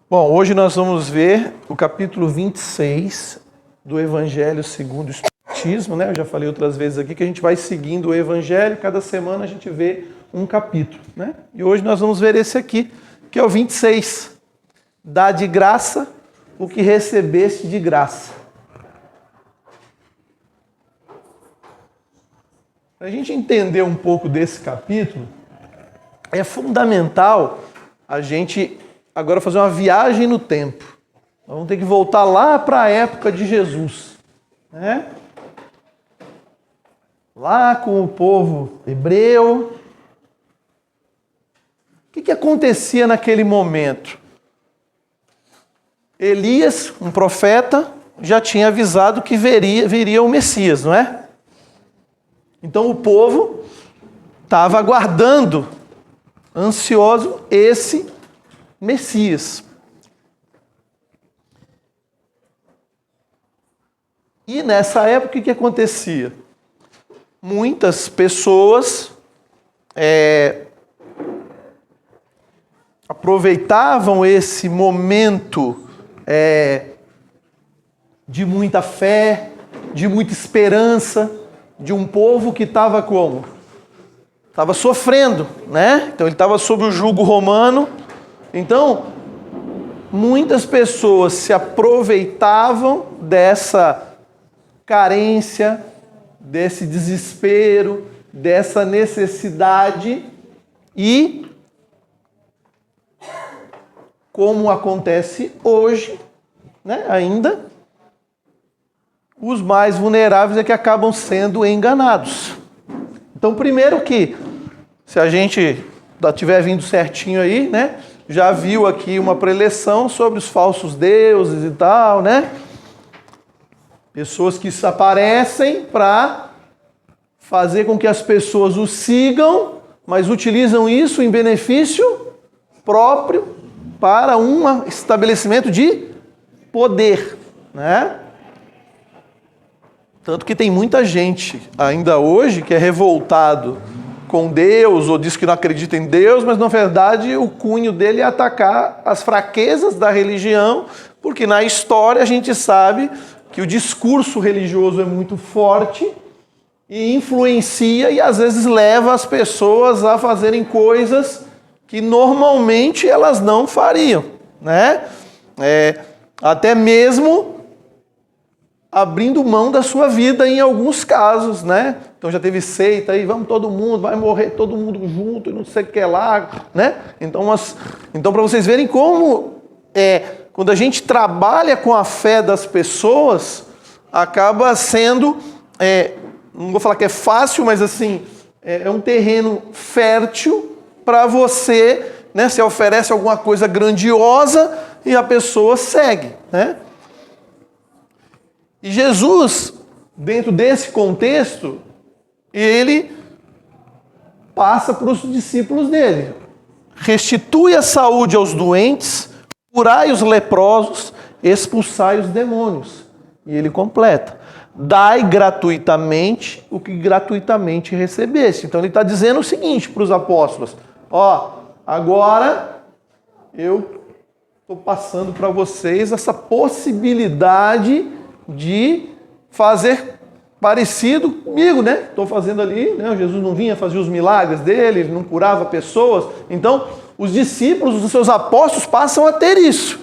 Bom, hoje nós vamos ver o capítulo 26 do Evangelho segundo o Espiritismo, né? Eu já falei outras vezes aqui que a gente vai seguindo o Evangelho, cada semana a gente vê um capítulo, né? E hoje nós vamos ver esse aqui, que é o 26. Dá de graça o que recebeste de graça. Para a gente entender um pouco desse capítulo, é fundamental a gente agora fazer uma viagem no tempo. Nós vamos ter que voltar lá para a época de Jesus, né? Lá com o povo hebreu. O que acontecia naquele momento? Elias, um profeta, já tinha avisado que viria o Messias, não é? Então o povo estava aguardando, ansioso, esse Messias. E nessa época o que acontecia? Muitas pessoas aproveitavam esse momento de muita fé, de muita esperança, de um povo que estava como? Estava sofrendo, né? Então ele estava sob o jugo romano. Então, muitas pessoas se aproveitavam dessa carência, desse desespero, dessa necessidade e, como acontece hoje, né, ainda, os mais vulneráveis é que acabam sendo enganados. Então, primeiro que, se a gente estiver vindo certinho aí, né, já viu aqui uma preleção sobre os falsos deuses e tal, né? Pessoas que se aparecem para fazer com que as pessoas os sigam, mas utilizam isso em benefício próprio para um estabelecimento de poder, né? Tanto que tem muita gente ainda hoje que é revoltado com Deus ou diz que não acredita em Deus, mas na verdade o cunho dele é atacar as fraquezas da religião, porque na história a gente sabe que o discurso religioso é muito forte e influencia e às vezes leva as pessoas a fazerem coisas que normalmente elas não fariam, né? Até mesmo abrindo mão da sua vida em alguns casos, né? Então já teve seita aí, vamos todo mundo, vai morrer todo mundo junto, e não sei o que lá, né? Então para vocês verem como quando a gente trabalha com a fé das pessoas, acaba sendo, não vou falar que é fácil, mas assim, é um terreno fértil para você, né? Você oferece alguma coisa grandiosa e a pessoa segue, né? E Jesus, dentro desse contexto, ele passa para os discípulos dele. Restitui a saúde aos doentes, curai os leprosos, expulsai os demônios. E ele completa. Dai gratuitamente o que gratuitamente recebeste. Então ele está dizendo o seguinte para os apóstolos. Agora eu estou passando para vocês essa possibilidade de fazer parecido comigo, né? Estou fazendo ali, né? Jesus não vinha fazer os milagres dele, ele não curava pessoas. Então, os discípulos, os seus apóstolos passam a ter isso.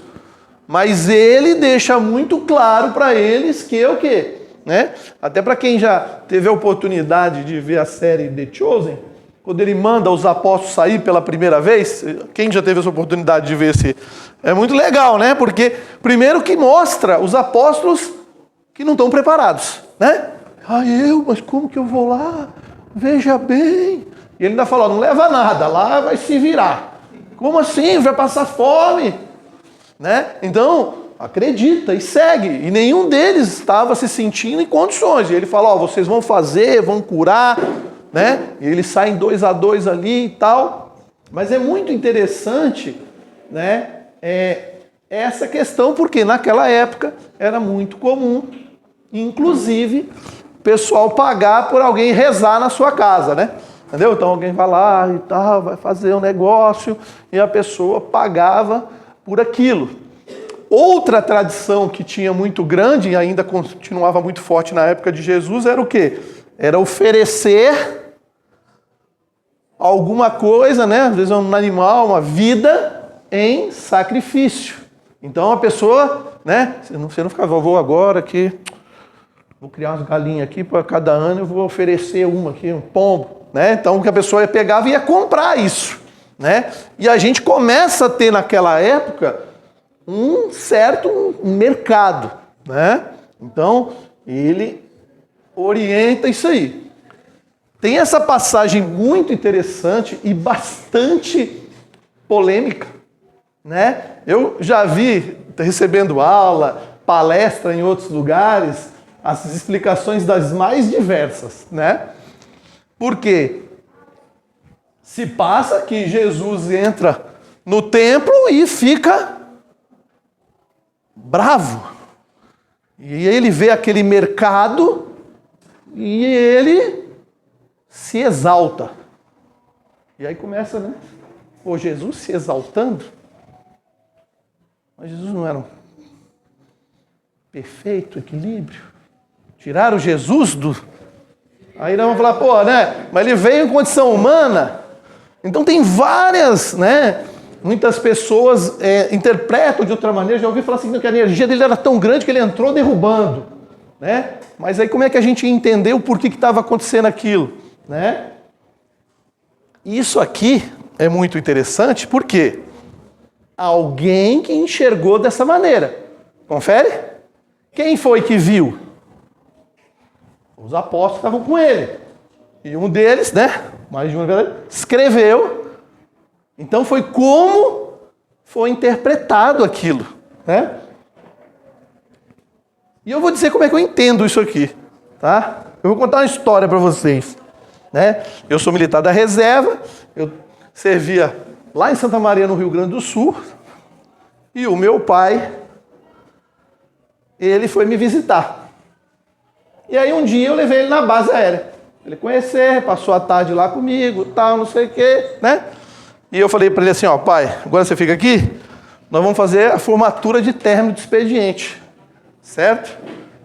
Mas ele deixa muito claro para eles que é o quê? Né? Até para quem já teve a oportunidade de ver a série The Chosen, quando ele manda os apóstolos sair pela primeira vez, quem já teve essa oportunidade de ver esse... É muito legal, né? Porque, primeiro que mostra os apóstolos que não estão preparados, né? Mas como que eu vou lá? Veja bem. E ele ainda falou, não leva nada, lá vai se virar. Como assim? Vai passar fome? Né? Então, acredita e segue. E nenhum deles estava se sentindo em condições. E ele fala, vocês vão fazer, vão curar, né? E eles saem 2 a 2 ali e tal. Mas é muito interessante, né? Essa questão, porque naquela época era muito comum, inclusive, o pessoal pagar por alguém rezar na sua casa, né? Entendeu? Então alguém vai lá e tal, vai fazer um negócio, e a pessoa pagava por aquilo. Outra tradição que tinha muito grande e ainda continuava muito forte na época de Jesus era o quê? Era oferecer alguma coisa, né? Às vezes um animal, uma vida em sacrifício. Então a pessoa, né? Você não ficava, vou agora que vou criar umas galinhas aqui, para cada ano eu vou oferecer uma aqui, um pombo, né? Então que a pessoa pegava e ia comprar isso, né? E a gente começa a ter naquela época um certo mercado, né? Então ele orienta isso aí. Tem essa passagem muito interessante e bastante polêmica, né? Eu já vi, recebendo aula, palestra em outros lugares, as explicações das mais diversas, né? Porque se passa que Jesus entra no templo e fica bravo. E ele vê aquele mercado e ele se exalta. E aí começa, né? Pô, Jesus se exaltando? Mas Jesus não era um perfeito equilíbrio? Tiraram Jesus do... Aí nós vamos falar, pô, né? Mas ele veio em condição humana. Então tem várias, né? Muitas pessoas interpretam de outra maneira. Já ouvi falar assim, que a energia dele era tão grande que ele entrou derrubando, né? Mas aí como é que a gente entendeu por que estava acontecendo aquilo, né? Isso aqui é muito interessante porque alguém que enxergou dessa maneira. Confere? Quem foi que viu? Os apóstolos estavam com ele. E um deles, né? Mais de um, escreveu. Então foi como foi interpretado aquilo, né? E eu vou dizer como é que eu entendo isso aqui, tá? Eu vou contar uma história para vocês, né? Eu sou militar da reserva, eu servia lá em Santa Maria, no Rio Grande do Sul, e o meu pai, ele foi me visitar. E aí um dia eu levei ele na base aérea. Ele conhecer, passou a tarde lá comigo, tal, não sei o quê, né? E eu falei para ele assim, ó, pai, agora você fica aqui, nós vamos fazer a formatura de término de expediente, certo?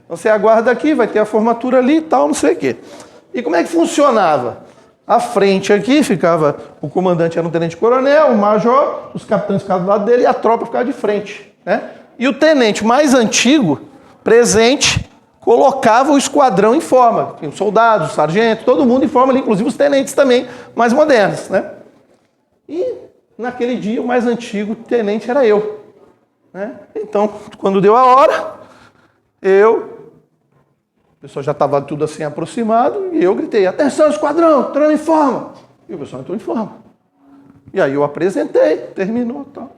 Então você aguarda aqui, vai ter a formatura ali e tal, não sei o quê. E como é que funcionava? À frente aqui ficava, o comandante era um tenente-coronel, o major, os capitães ficavam do lado dele e a tropa ficava de frente, né? E o tenente mais antigo, presente, colocava o esquadrão em forma. Tinha os soldados, os sargentos, todo mundo em forma ali, inclusive os tenentes também, mais modernos, né? E naquele dia o mais antigo tenente era eu, né? Então, quando deu a hora, o pessoal já estava tudo assim aproximado, e eu gritei, atenção esquadrão, entrando em forma. E o pessoal entrou em forma. E aí eu apresentei, terminou e tal.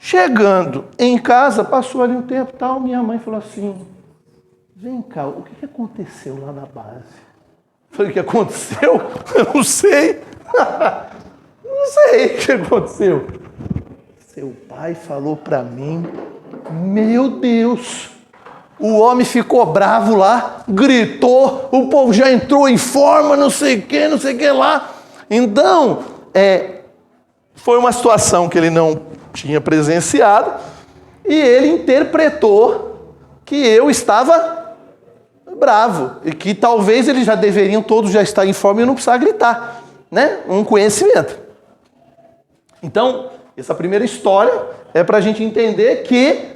Chegando em casa, passou ali um tempo e tal, minha mãe falou assim, vem cá, o que aconteceu lá na base? Eu falei, o que aconteceu? Eu não sei. Não sei o que aconteceu. Seu pai falou para mim, meu Deus, o homem ficou bravo lá, gritou, o povo já entrou em forma, não sei o que lá. Então, foi uma situação que ele não tinha presenciado e ele interpretou que eu estava bravo e que talvez eles já deveriam todos já estar em forma e não precisar gritar, né? Um conhecimento. Então, essa primeira história é para a gente entender que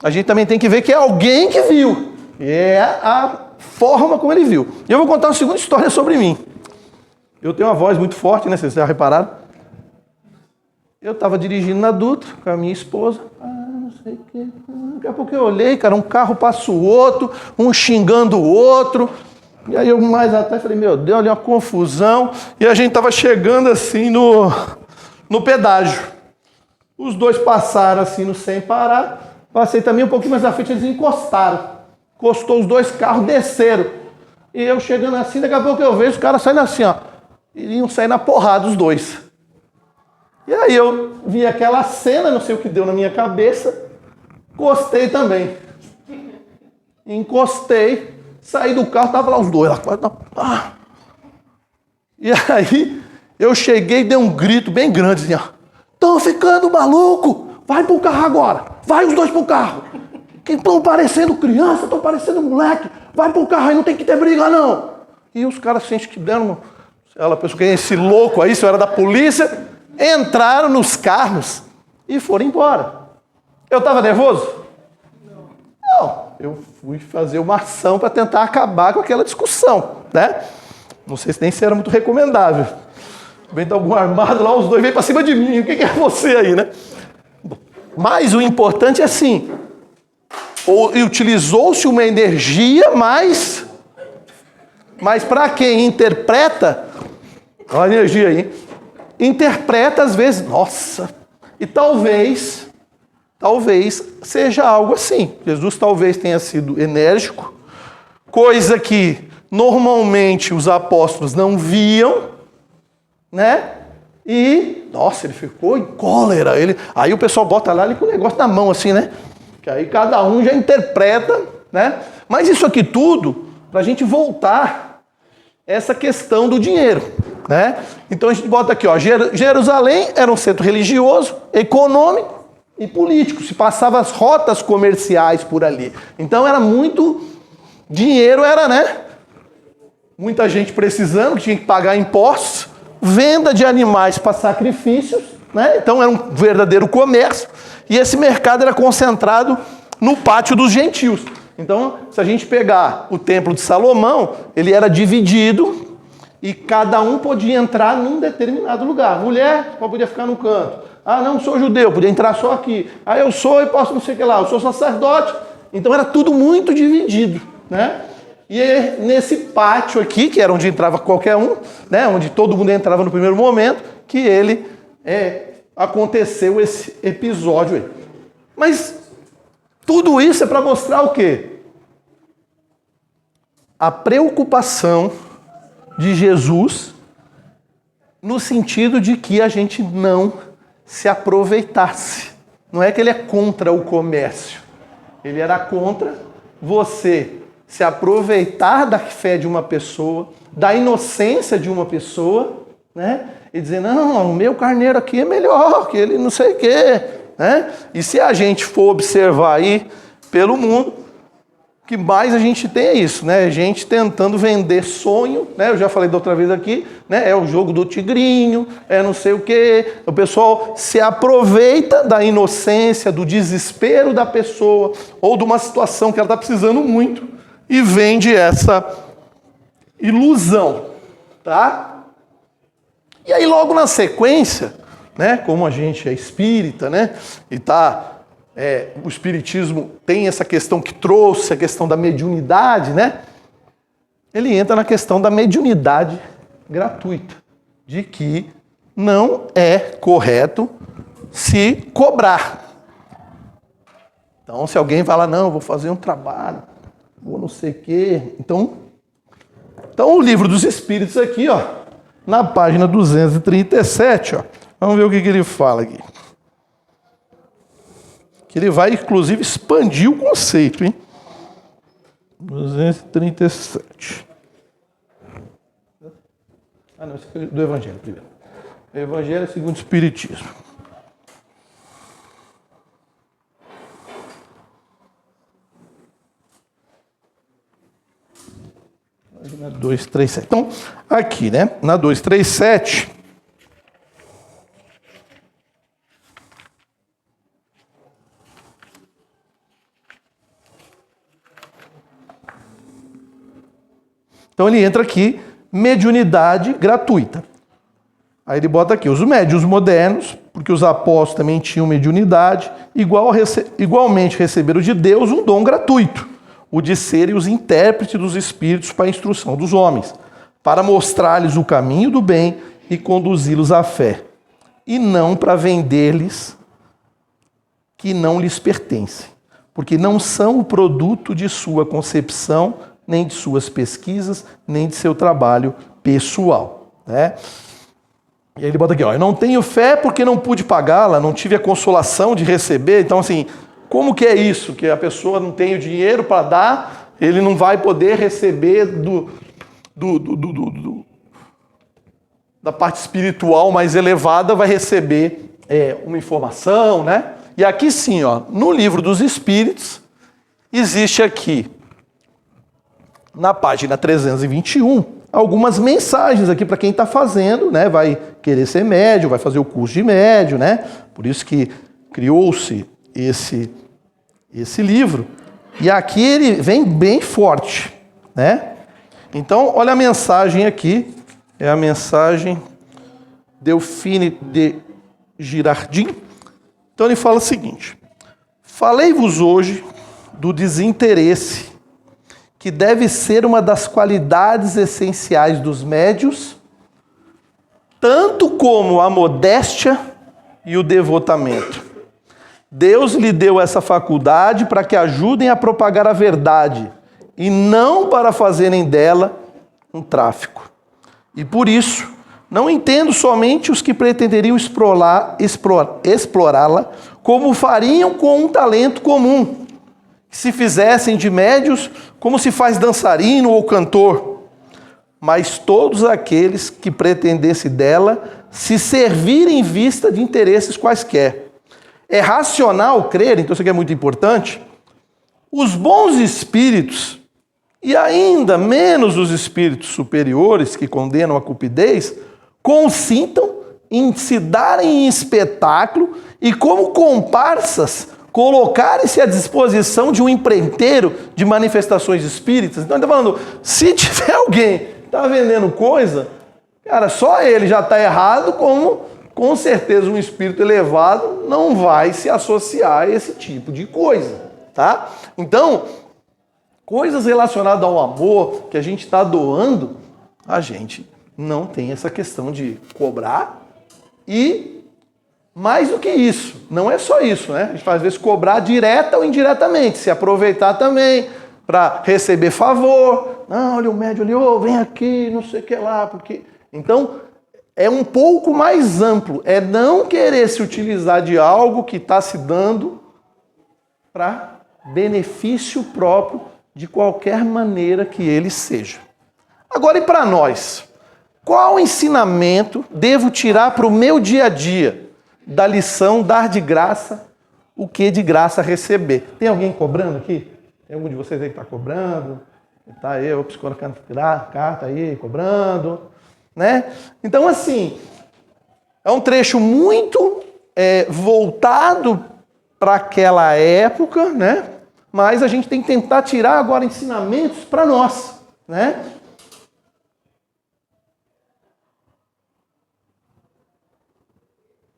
a gente também tem que ver que é alguém que viu. É a forma como ele viu. E eu vou contar uma segunda história sobre mim. Eu tenho uma voz muito forte, né? Vocês já repararam? Eu estava dirigindo na Dutra com a minha esposa. Não sei o quê. Daqui a pouco eu olhei, cara, um carro passa o outro, um xingando o outro. E aí eu mais atrás falei, meu Deus, olha uma confusão. E a gente estava chegando assim no pedágio. Os dois passaram assim no sem parar. Passei também um pouquinho mais à frente, eles encostaram. Encostou os dois carros, desceram. E eu chegando assim, daqui a pouco eu vejo os caras saindo assim, ó. Iriam sair na porrada os dois. E aí eu vi aquela cena, não sei o que deu na minha cabeça, encostei também. Encostei, saí do carro, tava lá os dois. E aí eu cheguei e dei um grito bem grande assim, ó. Estão ficando maluco. Vai pro carro agora. Vai os dois pro carro. Que estão parecendo criança, estão parecendo moleque. Vai pro carro aí, não tem que ter briga, não. E os caras sentem que deram... Ela pensou que esse louco aí, se eu era da polícia, entraram nos carros e foram embora. Eu estava nervoso? Não. Eu fui fazer uma ação para tentar acabar com aquela discussão, né? Não sei se nem se era muito recomendável. Vem de algum armado lá, os dois vêm para cima de mim. O que é você aí, né? Mas o importante é assim, utilizou-se uma energia, mas para quem interpreta, olha a energia aí, interpreta às vezes, nossa, e talvez seja algo assim. Jesus talvez tenha sido enérgico, coisa que normalmente os apóstolos não viam, né? E, nossa, ele ficou em cólera. Aí o pessoal bota lá ele com o negócio na mão assim, né? Que aí cada um já interpreta, né? Mas isso aqui tudo, para a gente voltar essa questão do dinheiro, né? Então a gente bota aqui, ó, Jerusalém era um centro religioso, econômico e político. Se passava as rotas comerciais por ali. Então era muito dinheiro, era, né? Muita gente precisando, que tinha que pagar impostos, venda de animais para sacrifícios, né? Então era um verdadeiro comércio. E esse mercado era concentrado no pátio dos gentios. Então, se a gente pegar o templo de Salomão, ele era dividido e cada um podia entrar num determinado lugar. Mulher só podia ficar no canto. Ah, não sou judeu, podia entrar só aqui. Ah, eu sou e posso não sei o que lá, eu sou sacerdote. Então era tudo muito dividido, né? E nesse pátio aqui, que era onde entrava qualquer um, né? Onde todo mundo entrava no primeiro momento, que ele aconteceu esse episódio aí. Mas tudo isso é para mostrar o quê? A preocupação de Jesus no sentido de que a gente não se aproveitasse. Não é que ele é contra o comércio. Ele era contra você se aproveitar da fé de uma pessoa, da inocência de uma pessoa, né? E dizer, não, o meu carneiro aqui é melhor, que ele não sei o quê, né? E se a gente for observar aí pelo mundo, o que mais a gente tem é isso, né? Gente tentando vender sonho, né? Eu já falei da outra vez aqui, né? É o jogo do tigrinho, é não sei o quê. O pessoal se aproveita da inocência, do desespero da pessoa, ou de uma situação que ela está precisando muito, e vende essa ilusão, tá? E aí logo na sequência, né, como a gente é espírita, né, e o espiritismo tem essa questão que trouxe a questão da mediunidade, né, ele entra na questão da mediunidade gratuita, de que não é correto se cobrar. Então se alguém fala, não, eu vou fazer um trabalho, vou não sei o quê, então o livro dos Espíritos aqui, ó, na página 237, ó, vamos ver o que ele fala aqui. Que ele vai, inclusive, expandir o conceito, hein? 237. Ah, não, esse é do Evangelho primeiro. Evangelho segundo o Espiritismo. Na 237. Então, aqui, né? Na 237. Então ele entra aqui, mediunidade gratuita. Aí ele bota aqui, os médiuns modernos, porque os apóstolos também tinham mediunidade, igualmente receberam de Deus um dom gratuito, o de serem os intérpretes dos espíritos para a instrução dos homens, para mostrar-lhes o caminho do bem e conduzi-los à fé, e não para vender-lhes que não lhes pertencem, porque não são o produto de sua concepção, nem de suas pesquisas, nem de seu trabalho pessoal, né? E aí ele bota aqui, ó, eu não tenho fé porque não pude pagá-la, não tive a consolação de receber, então assim, como que é isso? Que a pessoa não tem o dinheiro para dar, ele não vai poder receber da parte espiritual mais elevada, vai receber uma informação, né? E aqui sim, ó, no Livro dos Espíritos, existe aqui, na página 321, algumas mensagens aqui para quem está fazendo, né? Vai querer ser médium, vai fazer o curso de médium, né? Por isso que criou-se esse livro. E aqui ele vem bem forte, né? Então, olha a mensagem aqui, é a mensagem Delphine de Girardin. Então ele fala o seguinte: falei-vos hoje do desinteresse, que deve ser uma das qualidades essenciais dos médios, tanto como a modéstia e o devotamento. Deus lhe deu essa faculdade para que ajudem a propagar a verdade, e não para fazerem dela um tráfico. E por isso, não entendo somente os que pretenderiam explorá-la como fariam com um talento comum, se fizessem de médios como se faz dançarino ou cantor, mas todos aqueles que pretendessem dela se servirem em vista de interesses quaisquer. É racional crer, então isso aqui é muito importante, os bons espíritos, e ainda menos os espíritos superiores que condenam a cupidez, consintam em se darem em espetáculo e, como comparsas, colocarem-se à disposição de um empreiteiro de manifestações espíritas. Então ele está falando, se tiver alguém que está vendendo coisa, cara, só ele já está errado, como com certeza um espírito elevado não vai se associar a esse tipo de coisa, tá? Então, coisas relacionadas ao amor que a gente está doando, a gente não tem essa questão de cobrar. E mais do que isso, não é só isso, né? A gente faz às vezes cobrar direta ou indiretamente, se aproveitar também para receber favor. Não, olha o médium ali, vem aqui, não sei o que lá, porque... Então, é um pouco mais amplo, é não querer se utilizar de algo que está se dando para benefício próprio, de qualquer maneira que ele seja. Agora, e para nós? Qual ensinamento devo tirar para o meu dia a dia da lição dar de graça o que de graça receber? Tem alguém cobrando aqui? Tem algum de vocês aí que está cobrando? Tá aí, o psicólogo carta aí, cobrando, né? Então, assim, é um trecho muito voltado para aquela época, né? Mas a gente tem que tentar tirar agora ensinamentos para nós, né?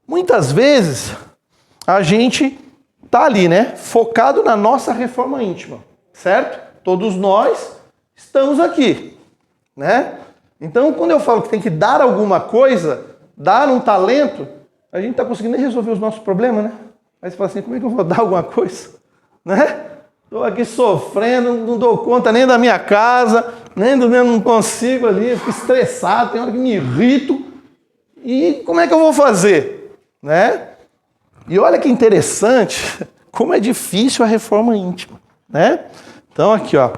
Muitas vezes a gente tá ali, né? Focado na nossa reforma íntima, certo? Todos nós estamos aqui, né? Então, quando eu falo que tem que dar alguma coisa, dar um talento, a gente não está conseguindo nem resolver os nossos problemas, né? Aí você fala assim, como é que eu vou dar alguma coisa? Né? Estou aqui sofrendo, não dou conta nem da minha casa, nem do meu, não consigo ali, fico estressado, tem hora que me irrito. E como é que eu vou fazer? Né? E olha que interessante, como é difícil a reforma íntima, né? Então aqui, ó,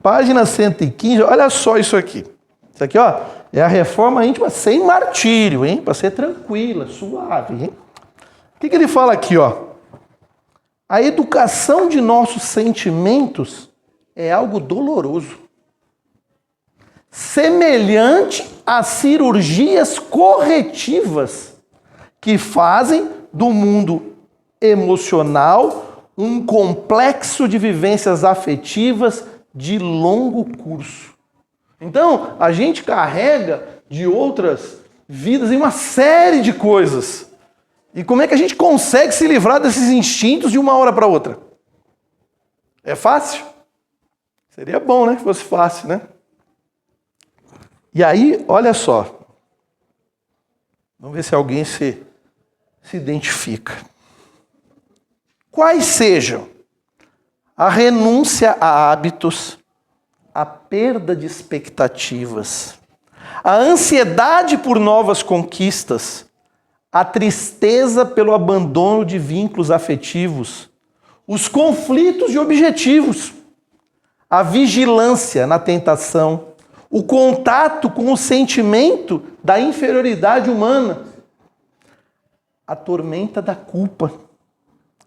página 115, olha só isso aqui. Isso aqui, ó, é a reforma íntima sem martírio, hein? Para ser tranquila, suave, hein? O que ele fala aqui, ó? A educação de nossos sentimentos é algo doloroso, semelhante a cirurgias corretivas que fazem do mundo emocional um complexo de vivências afetivas de longo curso. Então, a gente carrega de outras vidas em uma série de coisas. E como é que a gente consegue se livrar desses instintos de uma hora para outra? É fácil? Seria bom, né, que fosse fácil, né? E aí, olha só. Vamos ver se alguém se identifica. Quais sejam a renúncia a hábitos, a perda de expectativas, a ansiedade por novas conquistas, a tristeza pelo abandono de vínculos afetivos, os conflitos de objetivos, a vigilância na tentação, o contato com o sentimento da inferioridade humana, a tormenta da culpa,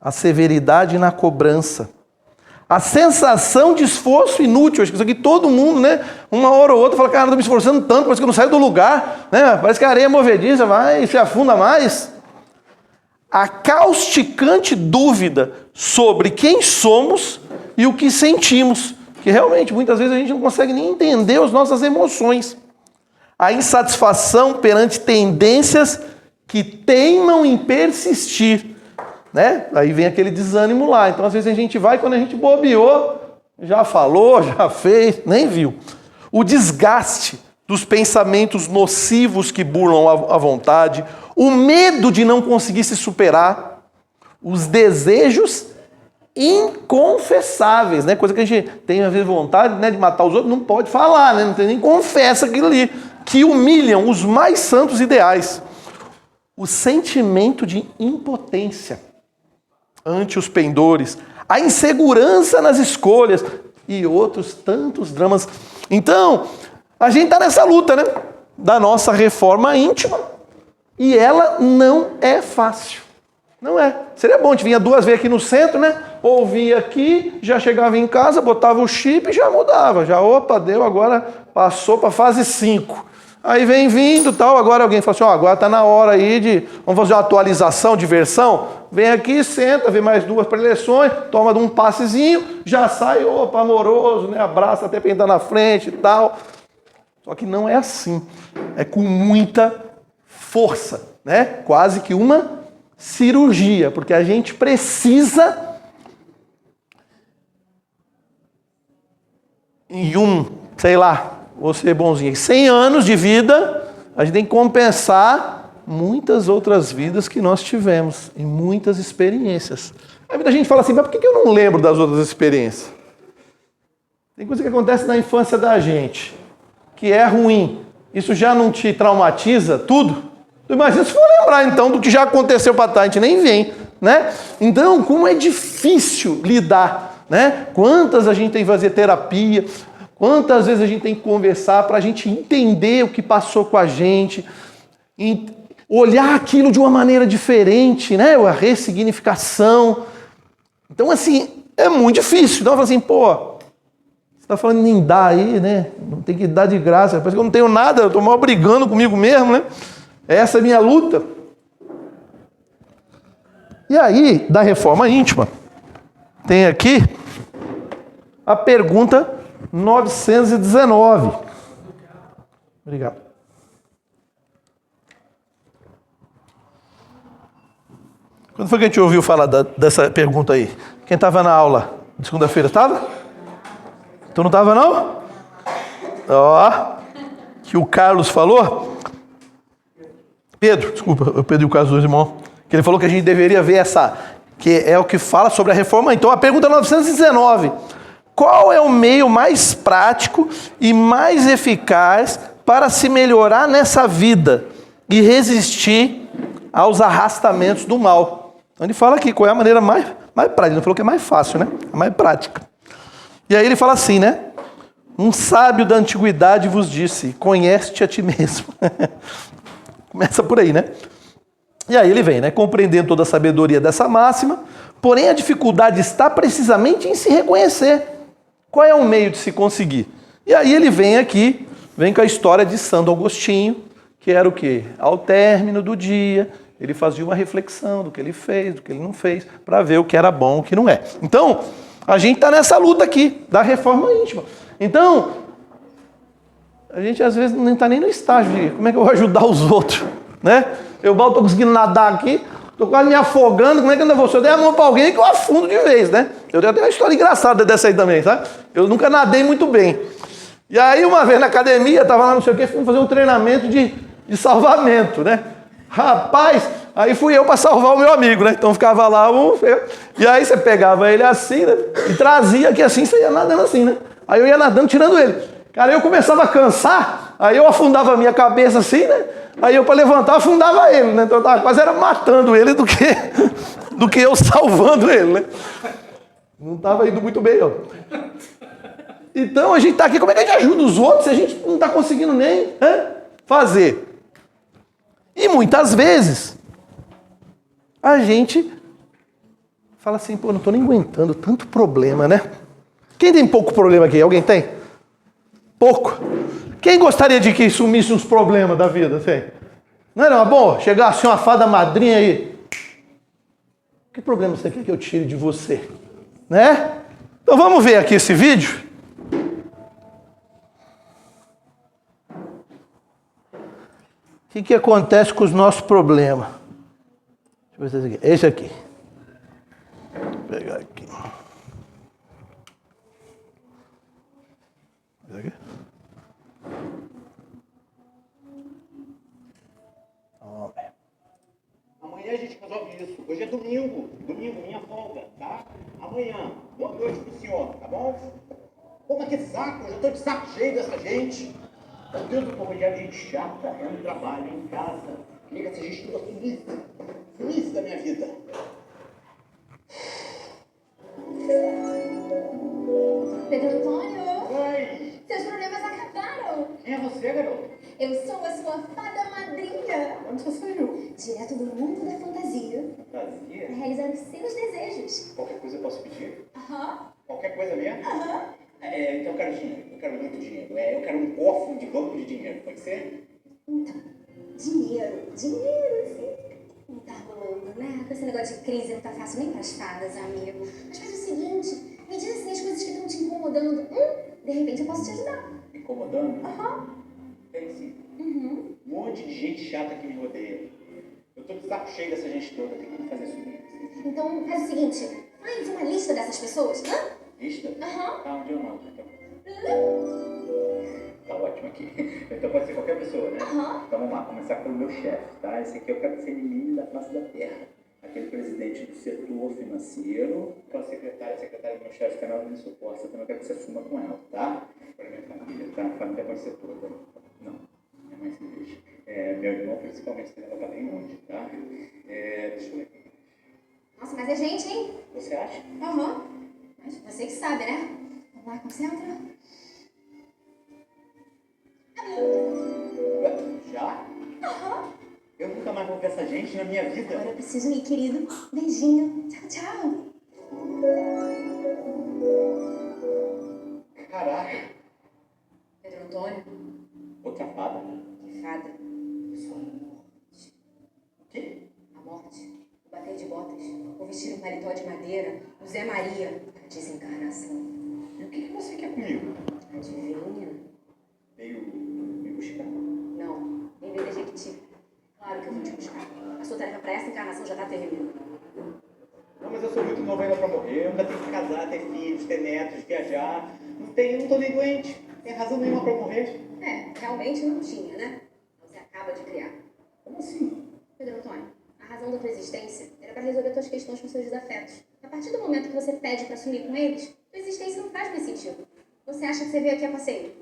a severidade na cobrança, a sensação de esforço inútil. Acho que isso aqui todo mundo, né? Uma hora ou outra fala, cara, eu estou me esforçando tanto, parece que eu não saio do lugar, né? Parece que a areia movediça vai e se afunda mais. A causticante dúvida sobre quem somos e o que sentimos, que realmente muitas vezes a gente não consegue nem entender as nossas emoções. A insatisfação perante tendências que teimam em persistir, né? Aí vem aquele desânimo lá. Então às vezes a gente vai, quando a gente bobeou, já falou, já fez, nem viu. O desgaste dos pensamentos nocivos que burlam a vontade, o medo de não conseguir se superar, os desejos inconfessáveis, né? Coisa que a gente tem às vezes vontade, né, de matar os outros, não pode falar, né? Não tem nem confessa aquilo ali, que humilham os mais santos ideais. O sentimento de impotência ante os pendores, a insegurança nas escolhas e outros tantos dramas. Então, a gente está nessa luta, né? Da nossa reforma íntima, e ela não é fácil. Não é. Seria bom, a gente vinha 2 vezes aqui no centro, né? Ouvia aqui, já chegava em casa, botava o chip e já mudava. Já, opa, deu, agora passou para fase 5. Aí vem vindo tal, agora alguém fala assim, ó, agora está na hora aí de, vamos fazer uma atualização de versão? Vem aqui, senta, vê mais 2 preleções, toma um passezinho, já sai, opa, amoroso, né? Abraça até pentar na frente e tal. Só que não é assim. É com muita força, né? Quase que uma cirurgia, porque a gente precisa, em sei lá, vou ser bonzinho, 100 anos de vida, a gente tem que compensar muitas outras vidas que nós tivemos, e muitas experiências. Aí muita gente fala assim, mas por que eu não lembro das outras experiências? Tem coisa que acontece na infância da gente, que é ruim. Isso já não te traumatiza tudo? Imagina se for lembrar então do que já aconteceu para trás, a gente nem vem, né? Então, como é difícil lidar, né? Quantas a gente tem que fazer terapia, quantas vezes a gente tem que conversar para a gente entender o que passou com a gente, olhar aquilo de uma maneira diferente, né? A ressignificação. Então, assim, é muito difícil. Então, eu falo assim, pô, você está falando em dar aí, né? Não tem que dar de graça, parece que eu não tenho nada, eu estou mal brigando comigo mesmo, né? Essa é a minha luta. E aí, da reforma íntima, tem aqui a pergunta 919. Obrigado. Quando foi que a gente ouviu falar dessa pergunta aí? Quem estava na aula de segunda-feira? Estava? Tu não estava, não? Ó, que o Carlos falou. Pedro, desculpa, eu perdi o caso dos irmãos. Que ele falou que a gente deveria ver essa, que é o que fala sobre a reforma. Então, a pergunta 919. Qual é o meio mais prático e mais eficaz para se melhorar nessa vida e resistir aos arrastamentos do mal? Então, ele fala aqui qual é a maneira mais prática. Ele falou que é mais fácil, né? A mais prática. E aí ele fala assim, né? Um sábio da antiguidade vos disse, conhece-te a ti mesmo. Começa por aí, né? E aí ele vem, né? Compreendendo toda a sabedoria dessa máxima, porém a dificuldade está precisamente em se reconhecer. Qual é o meio de se conseguir? E aí ele vem aqui, vem com a história de Santo Agostinho, que era o quê? Ao término do dia, ele fazia uma reflexão do que ele fez, do que ele não fez, para ver o que era bom, o que não é. Então, a gente está nessa luta aqui, da reforma íntima. Então, a gente às vezes não está nem no estágio de como é que eu vou ajudar os outros, né? Eu mal estou conseguindo nadar aqui, estou quase me afogando, como é que eu ainda vou? Se eu der a mão para alguém, que eu afundo de vez, né? Eu tenho até uma história engraçada dessa aí também, sabe? Eu nunca nadei muito bem. E aí uma vez na academia, estava lá não sei o quê, fui fazer um treinamento de salvamento, né? Rapaz, aí fui eu para salvar o meu amigo, né? Então ficava lá, e aí você pegava ele assim, né? E trazia aqui assim, você ia nadando assim, né? Aí eu ia nadando, tirando ele. Cara, eu começava a cansar, aí eu afundava a minha cabeça assim, né? Aí eu, para levantar, afundava ele, né? Então eu tava quase era matando ele do que eu salvando ele, né? Não estava indo muito bem, não. Então a gente está aqui, como é que a gente ajuda os outros se a gente não está conseguindo nem fazer? E muitas vezes, a gente fala assim, pô, não estou nem aguentando tanto problema, né? Quem tem pouco problema aqui? Alguém tem? Pouco. Quem gostaria de que sumisse os problemas da vida? Assim? Não era bom chegar assim uma fada madrinha aí? Que problema você quer que eu tire de você? Né? Então vamos ver aqui esse vídeo. O que acontece com os nossos problemas? Deixa eu ver esse aqui. Vou pegar aqui. Esse aqui. Amanhã a gente resolve isso. Hoje é domingo. Domingo, minha folga, tá? Amanhã. Boa noite pro senhor, tá bom? Pô, mas que saco. Eu já tô de saco cheio dessa gente. Meu Deus, eu tô rodeado de gente chata. É no trabalho, em casa. Liga essa gente toda sumista. Sumista da minha vida. Pedro Antônio, Oi. seus problemas acabaram. Quem é você, garoto? Eu sou a sua fada madrinha. Onde você saiu? Direto do mundo da fantasia. Fantasia? Para realizar os seus desejos. Qualquer coisa eu posso pedir? Aham. Qualquer coisa mesmo? Aham. Então eu quero dinheiro. Eu quero muito dinheiro. Eu quero um cofre de banco de dinheiro. Pode ser? Então, dinheiro, sim. Não tá rolando, né? Com esse negócio de crise não tá fácil nem pras fadas, amigo. Mas faz o seguinte, me diz assim as coisas que estão te incomodando. De repente eu posso te ajudar. Me incomodando? Aham. Tem sim. Uhum. Um monte de gente chata que me rodeia. Eu tô de saco cheio dessa gente toda. Tem como fazer sumir. Então faz o seguinte, faz uma lista dessas pessoas, né? Lista? Aham. Tá, onde eu não. Então. Tá ótimo aqui. Então pode ser qualquer pessoa, né? Aham. Então vamos lá, começar pelo meu chefe, tá? Esse aqui eu quero ser inimigo da face da terra. Aquele presidente do setor financeiro, aquela secretária do meu chefe que não me suporta, também eu quero que você assuma com ela, tá? Para minha família, tá? A família pode ser toda. Não, minha mãe se deixa. Meu irmão, principalmente, que não vai nem onde, tá? Deixa eu ver aqui. Nossa, mas é gente, hein? Você acha? Aham. Mas você que sabe, né? Vamos lá, concentra. Já? Aham. Eu nunca mais vou ver essa gente na minha vida. Agora eu preciso ir, querido. Beijinho. Tchau, tchau. Caraca. Pedro Antônio, Outra fada. que fada. Eu sou a morte. O quê? A morte. O bater de botas. O vestir um paletó de madeira. O Zé Maria. A desencarnação. E o que você quer comigo? Adivinha? Veio me buscar. Não. Nem veio da Jequiti. Claro que eu vou te buscar. A sua tarefa pra essa encarnação já tá terminando. Não, mas eu sou muito novo ainda pra morrer. Eu ainda tenho que casar, ter filhos, ter netos, viajar. Não tô nem doente. Tem razão nenhuma pra morrer. Realmente não tinha, né? Você acaba de criar. Como assim? Pedro Antônio, a razão da tua existência era para resolver tuas questões com seus desafetos. A partir do momento que você pede para sumir com eles, tua existência não faz mais sentido. Você acha que você veio aqui a passeio?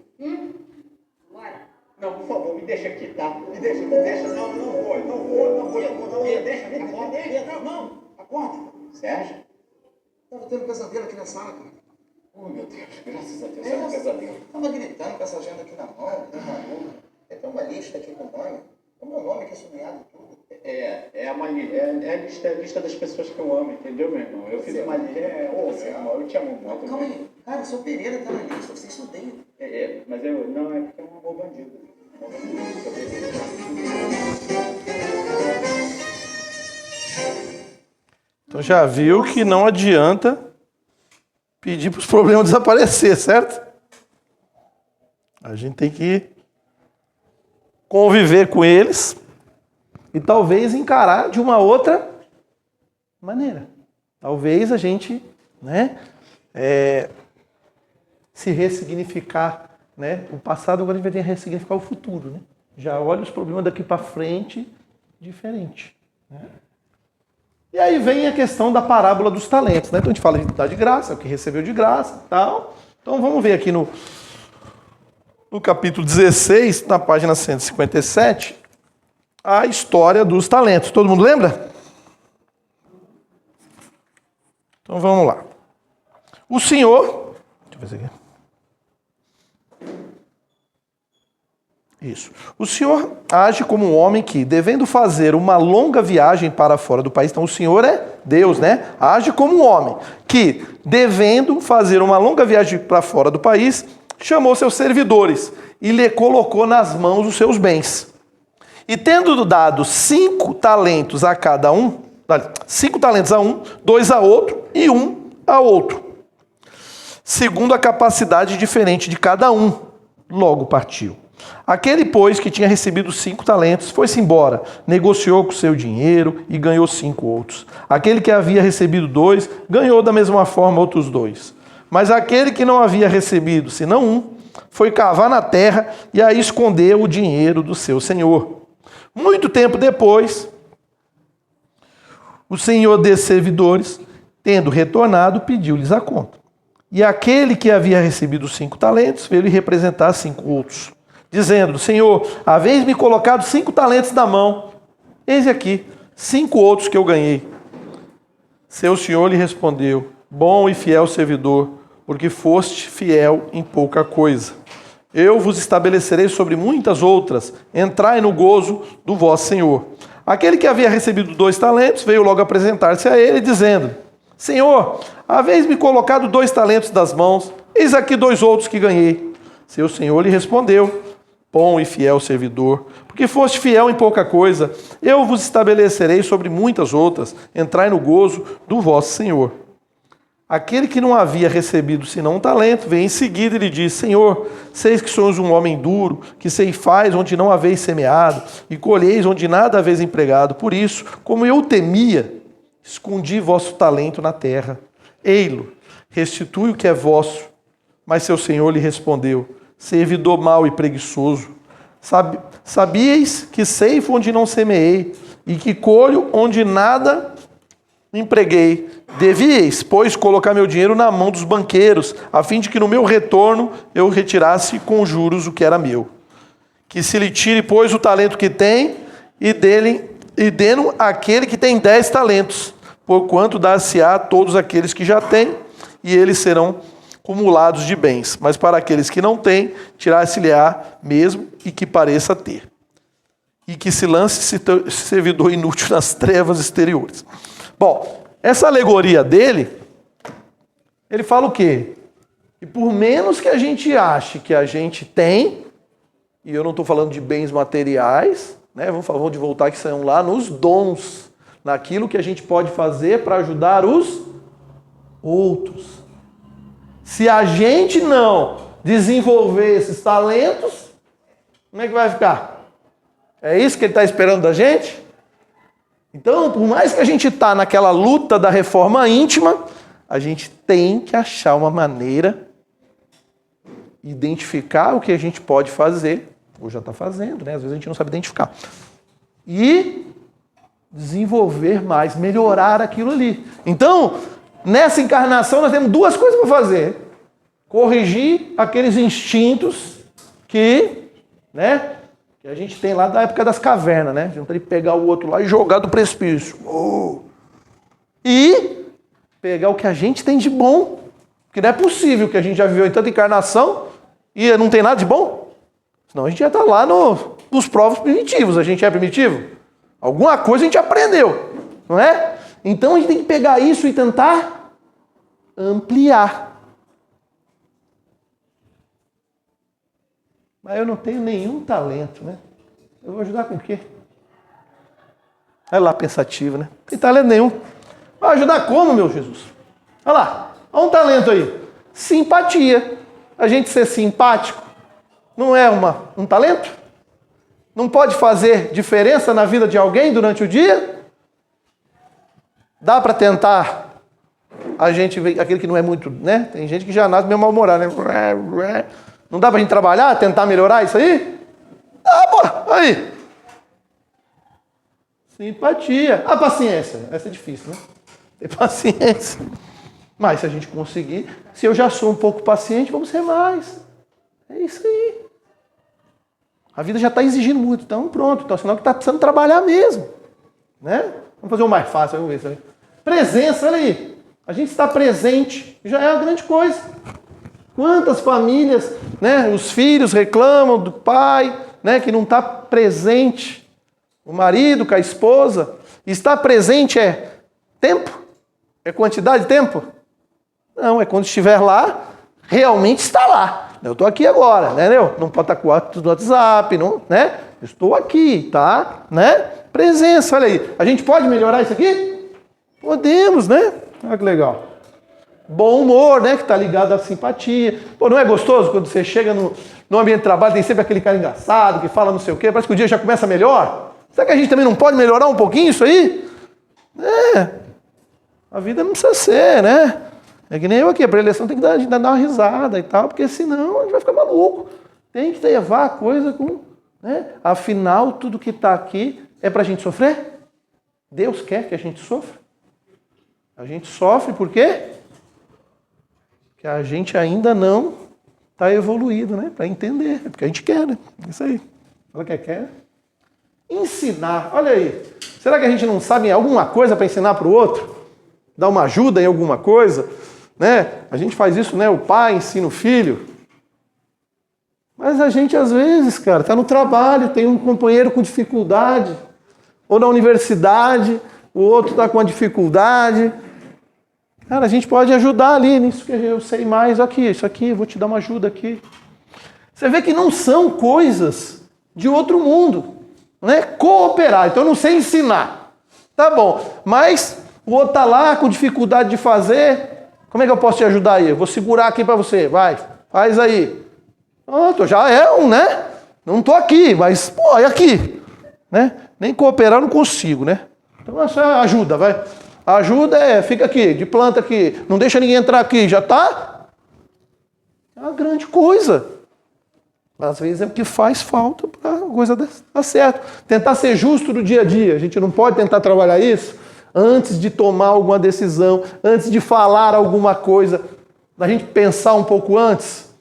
Bora? Não, por favor, me deixa aqui, tá? Me deixa. Não vou. Me deixa, não. Acorda. Sérgio? Tava tendo pesadelo aqui na sala, cara. Oh, meu Deus, graças a Deus, é um pesadelo. Tava gritando com essa agenda aqui na mão, tem maluco. Tem uma lista aqui com o nome. O meu nome aqui sublinhado tudo. É a lista das pessoas que eu amo, entendeu, meu irmão? Eu fiz uma lista. Eu te amo muito. Calma aí. Cara, o seu Pereira tá na lista, vocês se odeiam. Mas eu não, é porque é um amor bandido. Seu Pereira. Então já viu que não adianta pedir para os problemas desaparecer, certo? A gente tem que conviver com eles e talvez encarar de uma outra maneira. Talvez a gente, se ressignificar, o passado, agora a gente vai ter que ressignificar o futuro, né? Já olha os problemas daqui para frente diferente, né? E aí vem a questão da parábola dos talentos, né? Então a gente fala de dar de graça, o que recebeu de graça e tal. Então vamos ver aqui no capítulo 16, na página 157, a história dos talentos. Todo mundo lembra? Então vamos lá. O Senhor... Deixa eu ver isso aqui. Isso. O Senhor age como um homem que, devendo fazer uma longa viagem para fora do país, então o Senhor é Deus, né? Age como um homem que, devendo fazer uma longa viagem para fora do país, chamou seus servidores e lhe colocou nas mãos os seus bens. E tendo dado 5 talentos a cada um, 5 talentos a um, 2 a outro e 1 a outro, segundo a capacidade diferente de cada um, logo partiu. Aquele, pois, que tinha recebido 5 talentos, foi-se embora, negociou com o seu dinheiro e ganhou 5 outros. Aquele que havia recebido 2, ganhou da mesma forma outros 2. Mas aquele que não havia recebido senão 1, foi cavar na terra e aí escondeu o dinheiro do seu senhor. Muito tempo depois, o senhor desses servidores, tendo retornado, pediu-lhes a conta. E aquele que havia recebido 5 talentos, veio lhe representar 5 outros, dizendo: Senhor, haveis-me colocado 5 talentos na mão, eis aqui 5 outros que eu ganhei. Seu senhor lhe respondeu: Bom e fiel servidor, porque foste fiel em pouca coisa, eu vos estabelecerei sobre muitas outras, entrai no gozo do vosso senhor. Aquele que havia recebido 2 talentos, veio logo apresentar-se a ele, dizendo: Senhor, haveis-me colocado 2 talentos das mãos, eis aqui 2 outros que ganhei. Seu senhor lhe respondeu: Bom e fiel servidor, porque foste fiel em pouca coisa, eu vos estabelecerei sobre muitas outras, entrai no gozo do vosso senhor. Aquele que não havia recebido senão 1 talento, veio em seguida e lhe disse: Senhor, seis que sois um homem duro, que ceifais onde não haveis semeado, e colheis onde nada haveis empregado. Por isso, como eu temia, escondi vosso talento na terra. Ei-lo, restitui o que é vosso. Mas seu senhor lhe respondeu: servidor mau e preguiçoso, sabíeis que ceifo onde não semeei, e que colho onde nada empreguei. Devíeis, pois, colocar meu dinheiro na mão dos banqueiros, a fim de que no meu retorno eu retirasse com juros o que era meu. Que se lhe tire, pois, o talento que tem, e dê-no àquele que tem 10 talentos, porquanto dar-se-á a todos aqueles que já têm, e eles serão acumulados de bens. Mas para aqueles que não têm, tirar-se-lhe-á mesmo e que pareça ter. E que se lance esse servidor inútil nas trevas exteriores. Bom, essa alegoria dele, ele fala o quê? Que por menos que a gente ache que a gente tem, e eu não estou falando de bens materiais, né? Vamos voltar que são lá nos dons, naquilo que a gente pode fazer para ajudar os outros. Se a gente não desenvolver esses talentos, como é que vai ficar? É isso que ele está esperando da gente? Então, por mais que a gente está naquela luta da reforma íntima, a gente tem que achar uma maneira, identificar o que a gente pode fazer, ou já está fazendo, né? Às vezes a gente não sabe identificar. E desenvolver mais, melhorar aquilo ali. Então, nessa encarnação nós temos 2 coisas para fazer. Corrigir aqueles instintos que, né, que a gente tem lá da época das cavernas, né? A gente não tem que pegar o outro lá e jogar do precipício. E pegar o que a gente tem de bom. Porque não é possível que a gente já viveu em tanta encarnação e não tem nada de bom. Senão a gente já está lá nos povos primitivos. A gente é primitivo? Alguma coisa a gente aprendeu, não é? Então a gente tem que pegar isso e tentar ampliar. Mas eu não tenho nenhum talento, né? Eu vou ajudar com o quê? Olha lá, pensativo, né? Não tem talento nenhum. Vai ajudar como, meu Jesus? Olha lá, olha um talento aí. Simpatia. A gente ser simpático não é um talento? Não pode fazer diferença na vida de alguém durante o dia? Dá para tentar a gente ver aquele que não é muito, né? Tem gente que já nasce meio mal-humorado, né? Não dá pra gente trabalhar, tentar melhorar isso aí? Dá, pô, aí. Simpatia. A paciência. Essa é difícil, né? Ter paciência. Mas se a gente conseguir, se eu já sou um pouco paciente, vamos ser mais. É isso aí. A vida já está exigindo muito, então pronto. Então, senão que está precisando trabalhar mesmo. Né? Vamos fazer o mais fácil, vamos ver isso aí. Presença, olha aí. A gente está presente, já é uma grande coisa. Quantas famílias, né, os filhos reclamam do pai, né, que não está presente. O marido com a esposa. Estar presente é tempo? É quantidade de tempo? Não, é quando estiver lá, realmente está lá. Eu estou aqui agora, entendeu? Não pode estar com o WhatsApp, não, né? Eu estou aqui, tá? Né? Presença, olha aí. A gente pode melhorar isso aqui? Podemos, né? Olha que legal. Bom humor, né? Que está ligado à simpatia. Pô, não é gostoso quando você chega no ambiente de trabalho, tem sempre aquele cara engraçado que fala não sei o quê, parece que o dia já começa melhor. Será que a gente também não pode melhorar um pouquinho isso aí? A vida não precisa ser, né? É que nem eu aqui, a preleção tem que dar uma risada e tal, porque senão a gente vai ficar maluco. Tem que levar a coisa com... né? Afinal, tudo que está aqui é para a gente sofrer? Deus quer que a gente sofra? A gente sofre por quê? Porque a gente ainda não está evoluído, né? Para entender. É porque a gente quer, né? Isso aí. Ela quer. Ensinar. Olha aí. Será que a gente não sabe alguma coisa para ensinar para o outro? Dar uma ajuda em alguma coisa? Né? A gente faz isso, né? O pai ensina o filho. Mas a gente, às vezes, cara, está no trabalho, tem um companheiro com dificuldade. Ou na universidade, o outro está com uma dificuldade. Cara, a gente pode ajudar ali nisso que eu sei mais. Aqui, isso aqui, vou te dar uma ajuda aqui. Você vê que não são coisas de outro mundo. Né? Cooperar. Então eu não sei ensinar. Tá bom. Mas o outro está lá com dificuldade de fazer. Como é que eu posso te ajudar aí? Eu vou segurar aqui para você. Vai, faz aí. Pronto, já é um, né? Não estou aqui, mas, pô, é aqui. Né? Nem cooperar eu não consigo, né? Então essa ajuda, vai. Ajuda fica aqui, de planta aqui. Não deixa ninguém entrar aqui, já tá? É uma grande coisa. Às vezes é o que faz falta para a coisa dar certo. Tentar ser justo no dia a dia. A gente não pode tentar trabalhar isso antes de tomar alguma decisão, antes de falar alguma coisa, da gente pensar um pouco antes.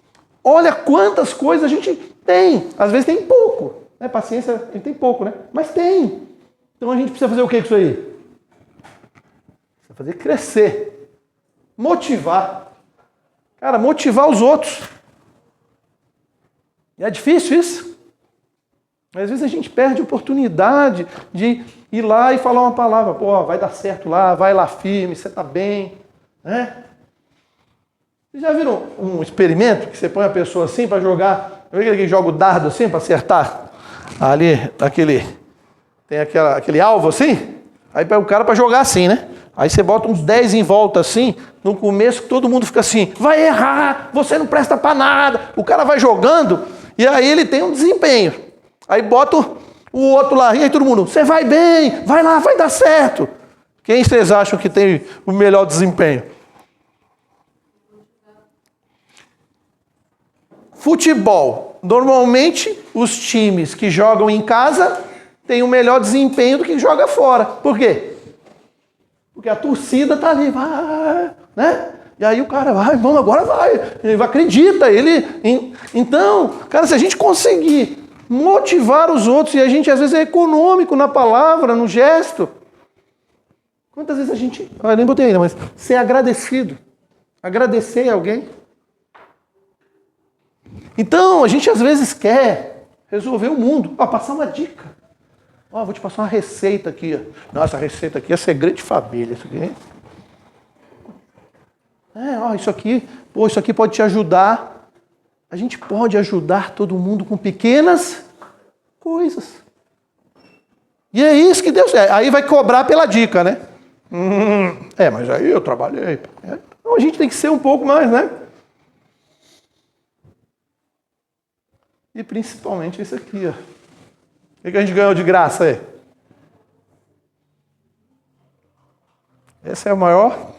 Olha quantas coisas a gente tem. Às vezes tem pouco. Né? Paciência, a gente tem pouco, né? Mas tem. Então a gente precisa fazer o que com isso aí? Precisa fazer crescer. Motivar. Cara, motivar os outros. E é difícil isso. Às vezes a gente perde a oportunidade de ir lá e falar uma palavra. Pô, vai dar certo lá, vai lá firme, você está bem. Né? Vocês já viram um experimento que você põe a pessoa assim para jogar? Eu vi que joga o dardo assim para acertar? Ali, tem aquele alvo assim? Aí pega o cara para jogar assim, né? Aí você bota uns 10 em volta assim, no começo todo mundo fica assim, vai errar, você não presta para nada. O cara vai jogando e aí ele tem um desempenho. Aí bota o outro lá, e aí todo mundo, você vai bem, vai lá, vai dar certo. Quem vocês acham que tem o melhor desempenho? Futebol. Normalmente, os times que jogam em casa têm o melhor desempenho do que joga fora. Por quê? Porque a torcida está ali, vai, né? E aí o cara vai, vamos, agora vai. Ele acredita, Então, cara, se a gente conseguir motivar os outros, e a gente às vezes é econômico na palavra, no gesto. Quantas vezes a gente... eu nem botei ainda, mas ser agradecido. Agradecer a alguém. Então, a gente às vezes quer resolver o mundo. Passar uma dica. Vou te passar uma receita aqui. Nossa, a receita aqui é segredo de família. Isso aqui. Isso aqui pode te ajudar. A gente pode ajudar todo mundo com pequenas coisas. E é isso que Deus... aí vai cobrar pela dica, né? Mas aí eu trabalhei. Então a gente tem que ser um pouco mais, né? E principalmente isso aqui, ó. O que a gente ganhou de graça aí? Esse é o maior.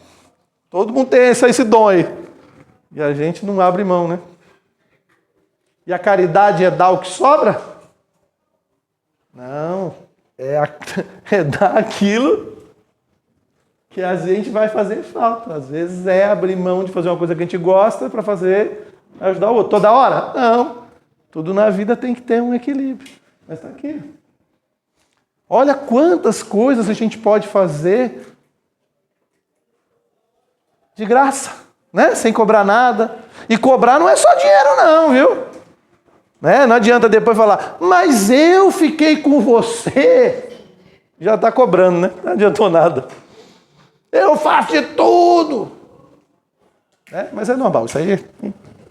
Todo mundo tem esse dom aí. E a gente não abre mão, né? E a caridade é dar o que sobra? Não. É dar aquilo que a gente vai fazer falta. Às vezes é abrir mão de fazer uma coisa que a gente gosta para ajudar o outro. Toda hora? Não. Tudo na vida tem que ter um equilíbrio. Mas está aqui. Olha quantas coisas a gente pode fazer de graça, né? Sem cobrar nada. E cobrar não é só dinheiro não, viu? Né? Não adianta depois falar, mas eu fiquei com você. Já está cobrando, né? Não adiantou nada. Eu faço de tudo. Mas é normal, isso aí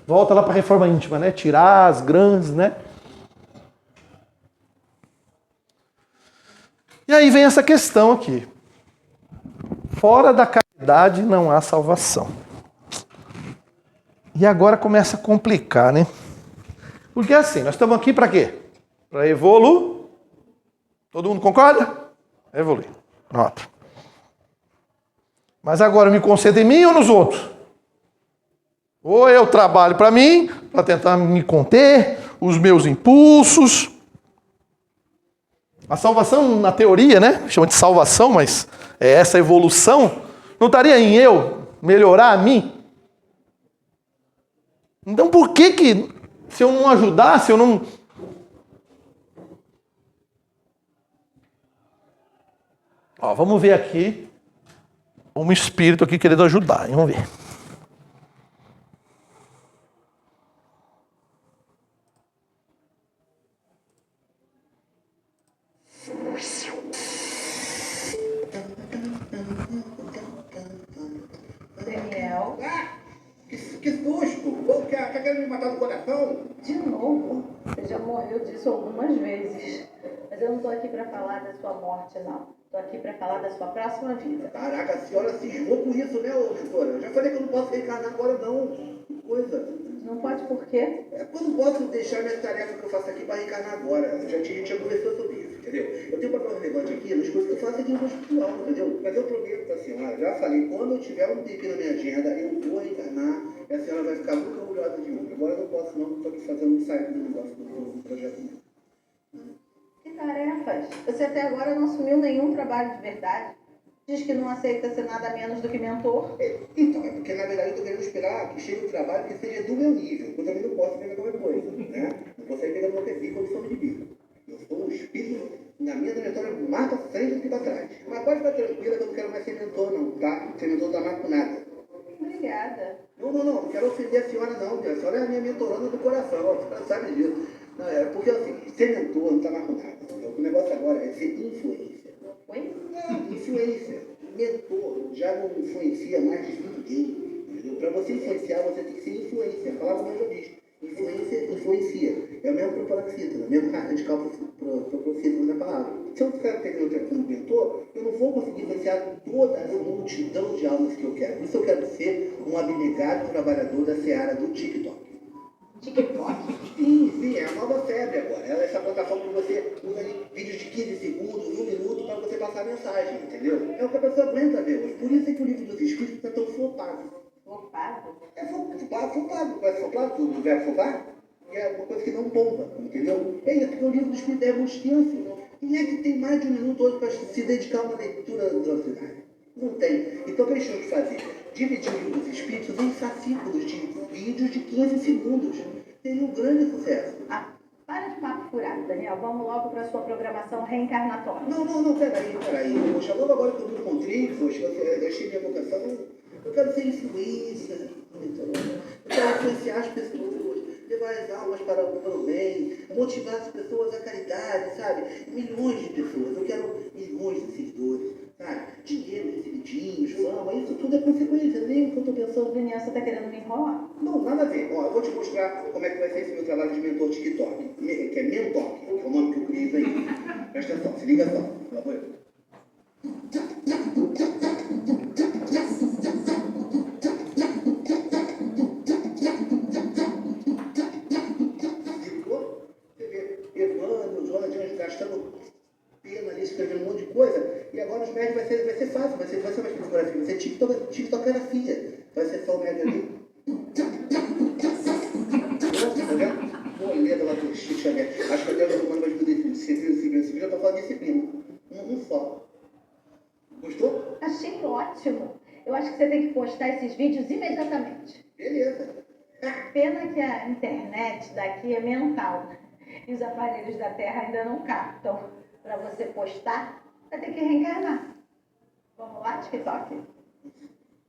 volta lá para a reforma íntima, né? Tirar as grandes, né? E aí vem essa questão aqui. Fora da caridade não há salvação. E agora começa a complicar, né? Porque assim, nós estamos aqui para quê? Para evoluir. Todo mundo concorda? Evoluir. Pronto. Mas agora eu me concentro em mim ou nos outros? Ou eu trabalho para mim, para tentar me conter, os meus impulsos. A salvação, na teoria, né? Chama de salvação, mas é essa evolução. Não estaria em eu melhorar a mim? Então por que se eu não ajudar, se eu não... Ó, vamos ver aqui um espírito aqui querendo ajudar. Vamos ver. Daniel, Que susto! Pô, quer me matar do coração? de novo. Você já morreu disso algumas vezes. Mas eu não tô aqui pra falar da sua morte, não. Tô aqui pra falar da sua próxima vida. Caraca, a senhora cismou com isso, né, ô doutora? Eu já falei que eu não posso reencarnar agora, não. Que coisa. Não pode por quê? É porque eu não posso deixar minha tarefa que eu faço aqui para reencarnar agora. A gente já conversou sobre isso, entendeu? Eu tenho um papel relevante aqui nas coisas que eu faço aqui no hospital, entendeu? Mas eu prometo pra senhora, já falei, quando eu tiver um tempinho na minha agenda, eu vou reencarnar e a senhora vai ficar muito orgulhosa de mim. Agora eu não posso não, estou aqui fazendo um sair do negócio do projeto meu. Que tarefas? Você até agora não assumiu nenhum trabalho de verdade. Diz que não aceita ser nada menos do que mentor. Então, é porque na verdade eu estou querendo esperar que chegue um trabalho que seja do meu nível. Eu também não posso pegar qualquer coisa, né? Não consegue pegar qualquer bico ou missão de bico. Eu sou um espírito, na minha trajetória, mais para frente do que para trás. Mas pode ficar tranquila que eu não quero mais ser mentor, não, tá? Ser mentor não dá mais com nada. Obrigada. Não quero ofender a senhora, não. A senhora é a minha mentoranda do coração, a senhora sabe disso. Não, é porque assim, ser mentor não dá mais com nada. Entendeu? O negócio agora é ser influência. Oi? Não, influência. Mentor já não influencia mais de ninguém. Entendeu? Para você influenciar, você tem que ser influência. A palavra mais já diz. Influência, influencia. É o mesmo proparoxítona, o mesmo radical proparoxítona da palavra. Se eu ficar pegando tempo como mentor, eu não vou conseguir influenciar toda essa multidão de almas que eu quero. Por isso eu quero ser um abnegado trabalhador da seara do TikTok. TikTok? Sim, é a nova febre agora. Ela é essa plataforma que você usa ali vídeos de 15 segundos, 1 minuto, para você passar a mensagem, entendeu? É o que a pessoa aguenta ver. Por isso é que o livro dos Espíritos está tão flopado. Flopado? É flopado. Conhece flopado? Do verbo flopar? É uma coisa que não bomba, entendeu? É isso, porque o livro dos Espíritos é muito extenso. Quem é que tem mais de 1 minuto hoje para se dedicar a uma leitura doutrinária? Não tem. Então o que eles tinham que fazer? Dividir o livro dos Espíritos em fascículos de vídeos de 15 segundos. Seria um grande sucesso. Ah, para de papo furado, Daniel. Vamos logo para sua programação reencarnatória. Não, peraí. Poxa, logo agora que eu me encontrei, poxa, eu achei minha vocação. Eu quero ser influência. Eu quero influenciar as pessoas, levar as almas para o bem, motivar as pessoas à caridade, sabe? Milhões de pessoas. Eu quero milhões de seguidores, sabe? Dinheiro, recebidinhos, fama, isso tudo é consequência, nem o que eu estou pensando. Daniel, você está querendo me enrolar? Não, nada a ver. Ó, eu vou te mostrar como é que vai ser esse meu trabalho de mentor TikTok, que é Mentok, que é o nome que eu criei isso aí. Presta atenção, se liga só, por favor. Ficou? Você vê, Evandro, Jonas de Anjos gastando pena ali, escrevendo um monte de coisa, e agora os médios vai ser fácil, vai ser mais fotografia, vai ser tiktokografia. Vai ser só o médio ali. Tá vendo? Moleda lá do Chico Xavier. Acho que até o humano vai ajudar esse civil, já para falar disciplina. Um só. Gostou? Achei ótimo. Eu acho que você tem que postar esses vídeos imediatamente. Beleza. Pena que a internet daqui é mental. E os aparelhos da Terra ainda não captam. Para você postar, vai ter que reencarnar. Vamos lá, TikTok?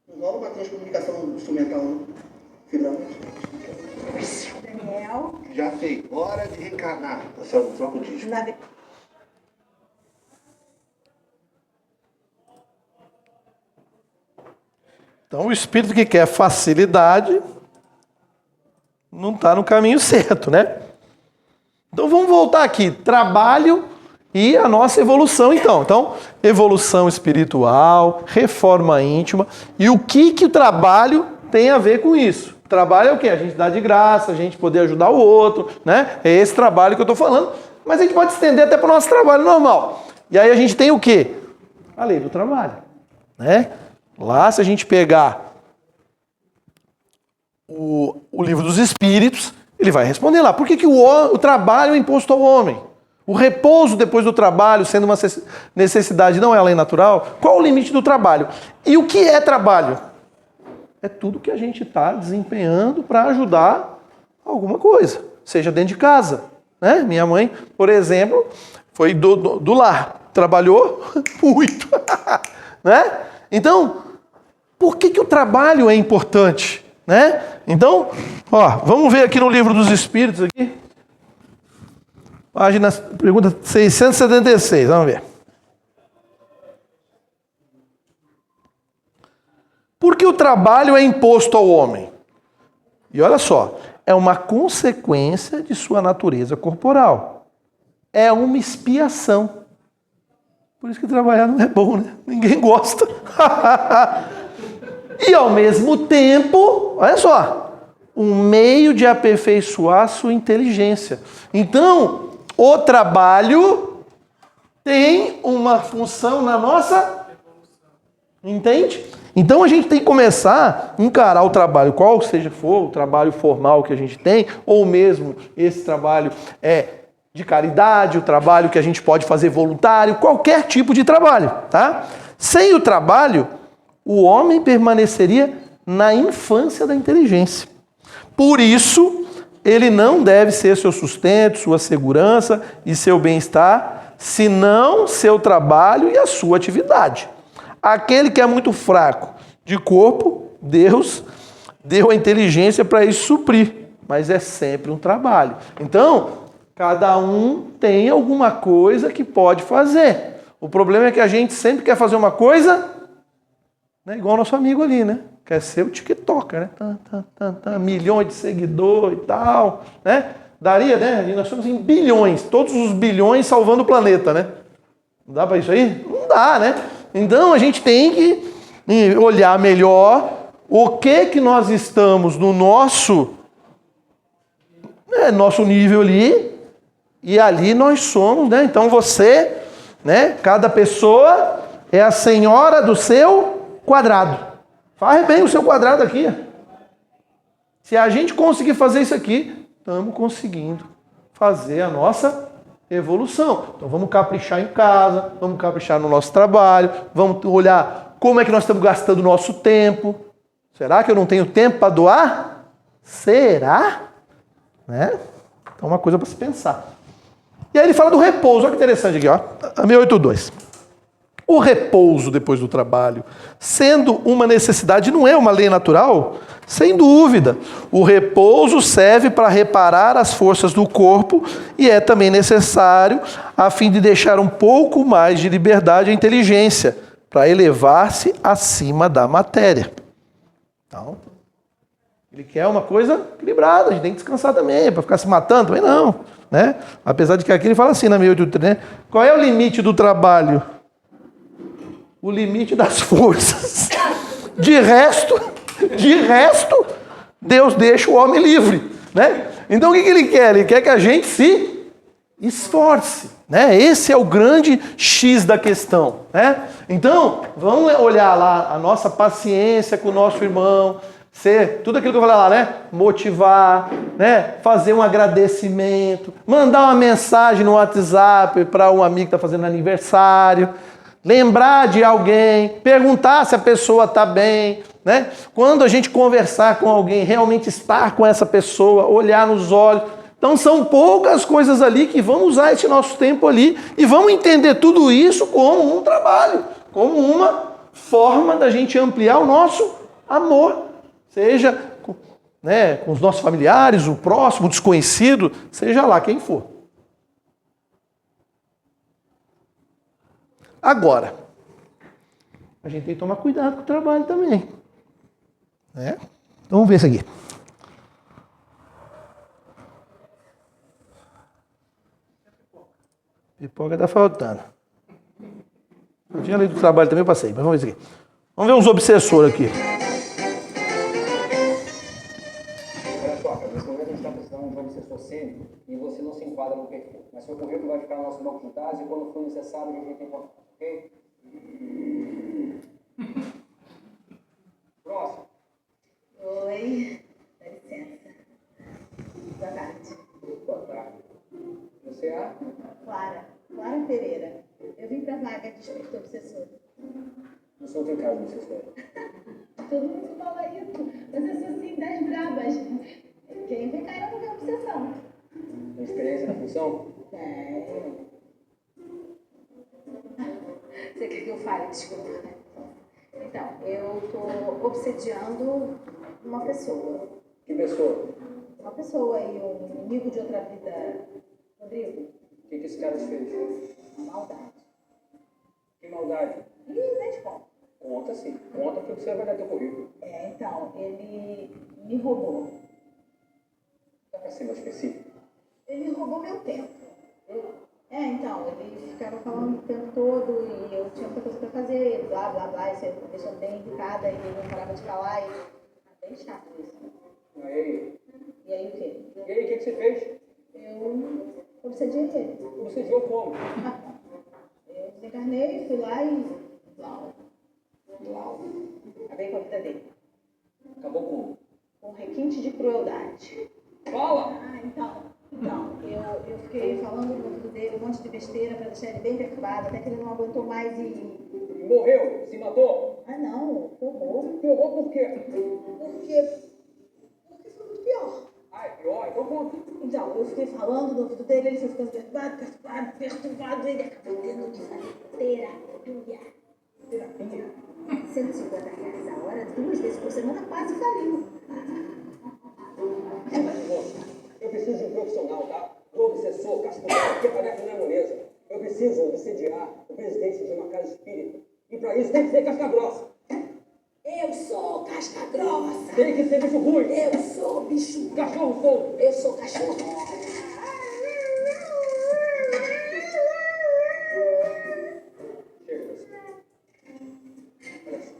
Não rola uma transcomunicação instrumental, não? Fibra. Daniel, Já sei. Hora de reencarnar. Troca o disco. Então, o espírito que quer facilidade não está no caminho certo, né? Então, vamos voltar aqui. Trabalho e a nossa evolução, então. Então, evolução espiritual, reforma íntima. E o que o trabalho tem a ver com isso? O trabalho é o quê? A gente dá de graça, a gente poder ajudar o outro, né? É esse trabalho que eu estou falando. Mas a gente pode estender até para o nosso trabalho normal. E aí a gente tem o quê? A lei do trabalho, né? Lá, se a gente pegar o livro dos Espíritos, ele vai responder lá. Por que o trabalho é imposto ao homem? O repouso depois do trabalho, sendo uma necessidade, não é a lei natural? Qual o limite do trabalho? E o que é trabalho? É tudo que a gente está desempenhando para ajudar alguma coisa, seja dentro de casa, né? Minha mãe, por exemplo, foi do lar, trabalhou muito, né? Então, por que o trabalho é importante, né? Então, vamos ver aqui no livro dos Espíritos aqui, pergunta 676, vamos ver. Por que o trabalho é imposto ao homem? E olha só, é uma consequência de sua natureza corporal. É uma expiação. Por isso que trabalhar não é bom, né? Ninguém gosta. E ao mesmo tempo, olha só, um meio de aperfeiçoar sua inteligência. Então, o trabalho tem uma função na nossa... Entende? Então a gente tem que começar a encarar o trabalho, qual seja for o trabalho formal que a gente tem, ou mesmo esse trabalho de caridade, o trabalho que a gente pode fazer voluntário, qualquer tipo de trabalho, tá? Sem o trabalho, o homem permaneceria na infância da inteligência. Por isso, ele não deve ser seu sustento, sua segurança e seu bem-estar, senão seu trabalho e a sua atividade. Aquele que é muito fraco de corpo, Deus deu a inteligência para isso suprir, mas é sempre um trabalho. Então, cada um tem alguma coisa que pode fazer. O problema é que a gente sempre quer fazer uma coisa, né, igual o nosso amigo ali, né? Quer ser o TikToker, né? Milhões de seguidores e tal, né? Daria, né? Nós estamos em bilhões, todos os bilhões salvando o planeta, né? Não dá para isso aí? Não dá, né? Então a gente tem que olhar melhor o que nós estamos no nosso nível ali, e ali nós somos, né? Então você, né? Cada pessoa é a senhora do seu quadrado. Faz bem o seu quadrado aqui. Se a gente conseguir fazer isso aqui, estamos conseguindo fazer a nossa evolução. Então vamos caprichar em casa, vamos caprichar no nosso trabalho, vamos olhar como é que nós estamos gastando o nosso tempo. Será que eu não tenho tempo para doar? Será? Né? Então uma coisa para se pensar. E aí ele fala do repouso, olha que interessante aqui, ó, a 682. O repouso depois do trabalho, sendo uma necessidade, não é uma lei natural? Sem dúvida. O repouso serve para reparar as forças do corpo e é também necessário a fim de deixar um pouco mais de liberdade à inteligência, para elevar-se acima da matéria. Então, ele quer uma coisa equilibrada, a gente tem que descansar também, para ficar se matando também não. Né? Apesar de que aqui ele fala assim na 683, né? Qual é o limite do trabalho? O limite das forças. De resto, Deus deixa o homem livre, né? Então o que ele quer? Ele quer que a gente se esforce, né? Esse é o grande X da questão, né? Então, vamos olhar lá a nossa paciência com o nosso irmão, ser tudo aquilo que eu falei lá, né? Motivar, né? Fazer um agradecimento, mandar uma mensagem no WhatsApp para um amigo que está fazendo aniversário, lembrar de alguém, perguntar se a pessoa está bem, né? Quando a gente conversar com alguém, realmente estar com essa pessoa, olhar nos olhos. Então são poucas coisas ali que vamos usar esse nosso tempo ali e vamos entender tudo isso como um trabalho, como uma forma da gente ampliar o nosso amor, seja né, com os nossos familiares, o próximo, o desconhecido, seja lá quem for. Agora, a gente tem que tomar cuidado com o trabalho também. Né? Então vamos ver isso aqui. Pipoca tá faltando. Eu tinha lido do trabalho também, eu passei, mas vamos ver isso aqui. Vamos ver uns obsessores aqui. Olha só, cara, nesse momento a gente está precisando de um obsessor sênior e você não se enquadra no perfil. Mas seu currículo vai ficar no nosso banco de dados e quando for necessário a gente tem contato, ok? Próximo. Oi, dá licença. Boa tarde. Boa tarde. Você é? Clara Pereira. Eu vim pra vaga de inspetor obsessor. Você não tem casa de obsessor. Todo mundo fala isso, mas eu sou assim, das brabas. Quem vê cara não vê obsessão. Tem experiência na função? Você quer que eu fale? Desculpa. Então, eu tô obsediando uma pessoa. Que pessoa? Uma pessoa aí, um amigo de outra vida. Rodrigo, O que esse cara te fez? uma maldade. Que maldade? E nem te conto. Conta sim. Conta porque você vai dar teu currículo. Então, ele me roubou. Dá pra ser mais específico? Ele roubou meu tempo. Então, ele ficava falando o tempo todo e eu tinha muita coisa pra fazer, blá, blá, blá, isso me deixou bem irritada e ele não parava de falar e... bem chato isso. E aí? E aí o quê? E aí, o que você fez? Eu obsediei ele. Você viu como? Eu desencarnei, fui lá e... blau. Acabei com a vida dele. Acabou com... Com requinte de crueldade. Fala! Então, eu fiquei falando no ouvido dele um monte de besteira pra deixar ele bem perturbado, até que ele não aguentou mais e... Morreu? Se matou? Ah, não, horror. Que horror por quê? Porque foi muito pior. Ah, é pior? Então conta. Então, eu fiquei falando no ouvido dele, ele foi ficando perturbado, ele acabou tendo que fazer terapia. Terapia? 150 reais a hora, 2 vezes por semana, quase faliu. Moço, eu preciso de um profissional, tá? Um obsessor, cascudo, porque a tarefa não é moleza. Eu preciso obsediar o presidente de uma casa espírita. E pra isso tem que ser casca grossa. Eu sou casca grossa. Tem que ser bicho ruim. Eu sou bicho. Cachorro fogo. Eu sou cachorro. Chega, olha só.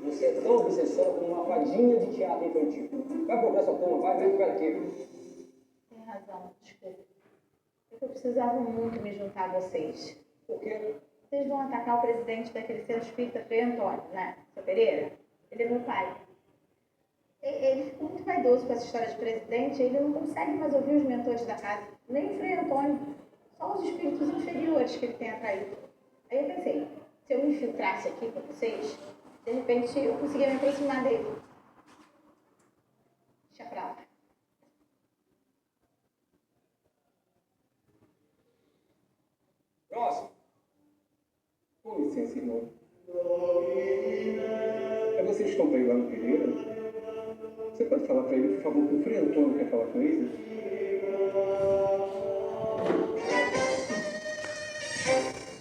Você é tão obsessora como uma fadinha de teatro infantil. Vai procurar sua turma, vai, vem ficar aqui. Tem razão, desculpa. Eu precisava muito me juntar a vocês. Por quê? Vocês vão atacar o presidente daquele centro espírita Frei Antônio, né? Seu Pereira? Ele é meu pai. Ele ficou muito vaidoso com essa história de presidente, ele não consegue mais ouvir os mentores da casa, nem o Frei Antônio, só os espíritos inferiores que ele tem atraído. Aí eu pensei, se eu me infiltrasse aqui com vocês, de repente eu conseguia me aproximar dele. Deixa pra lá. Próximo. Com licença, irmão. É vocês que estão para ir lá no Pereira? Você pode falar para ele, por favor, que o Frei Antônio quer falar com ele?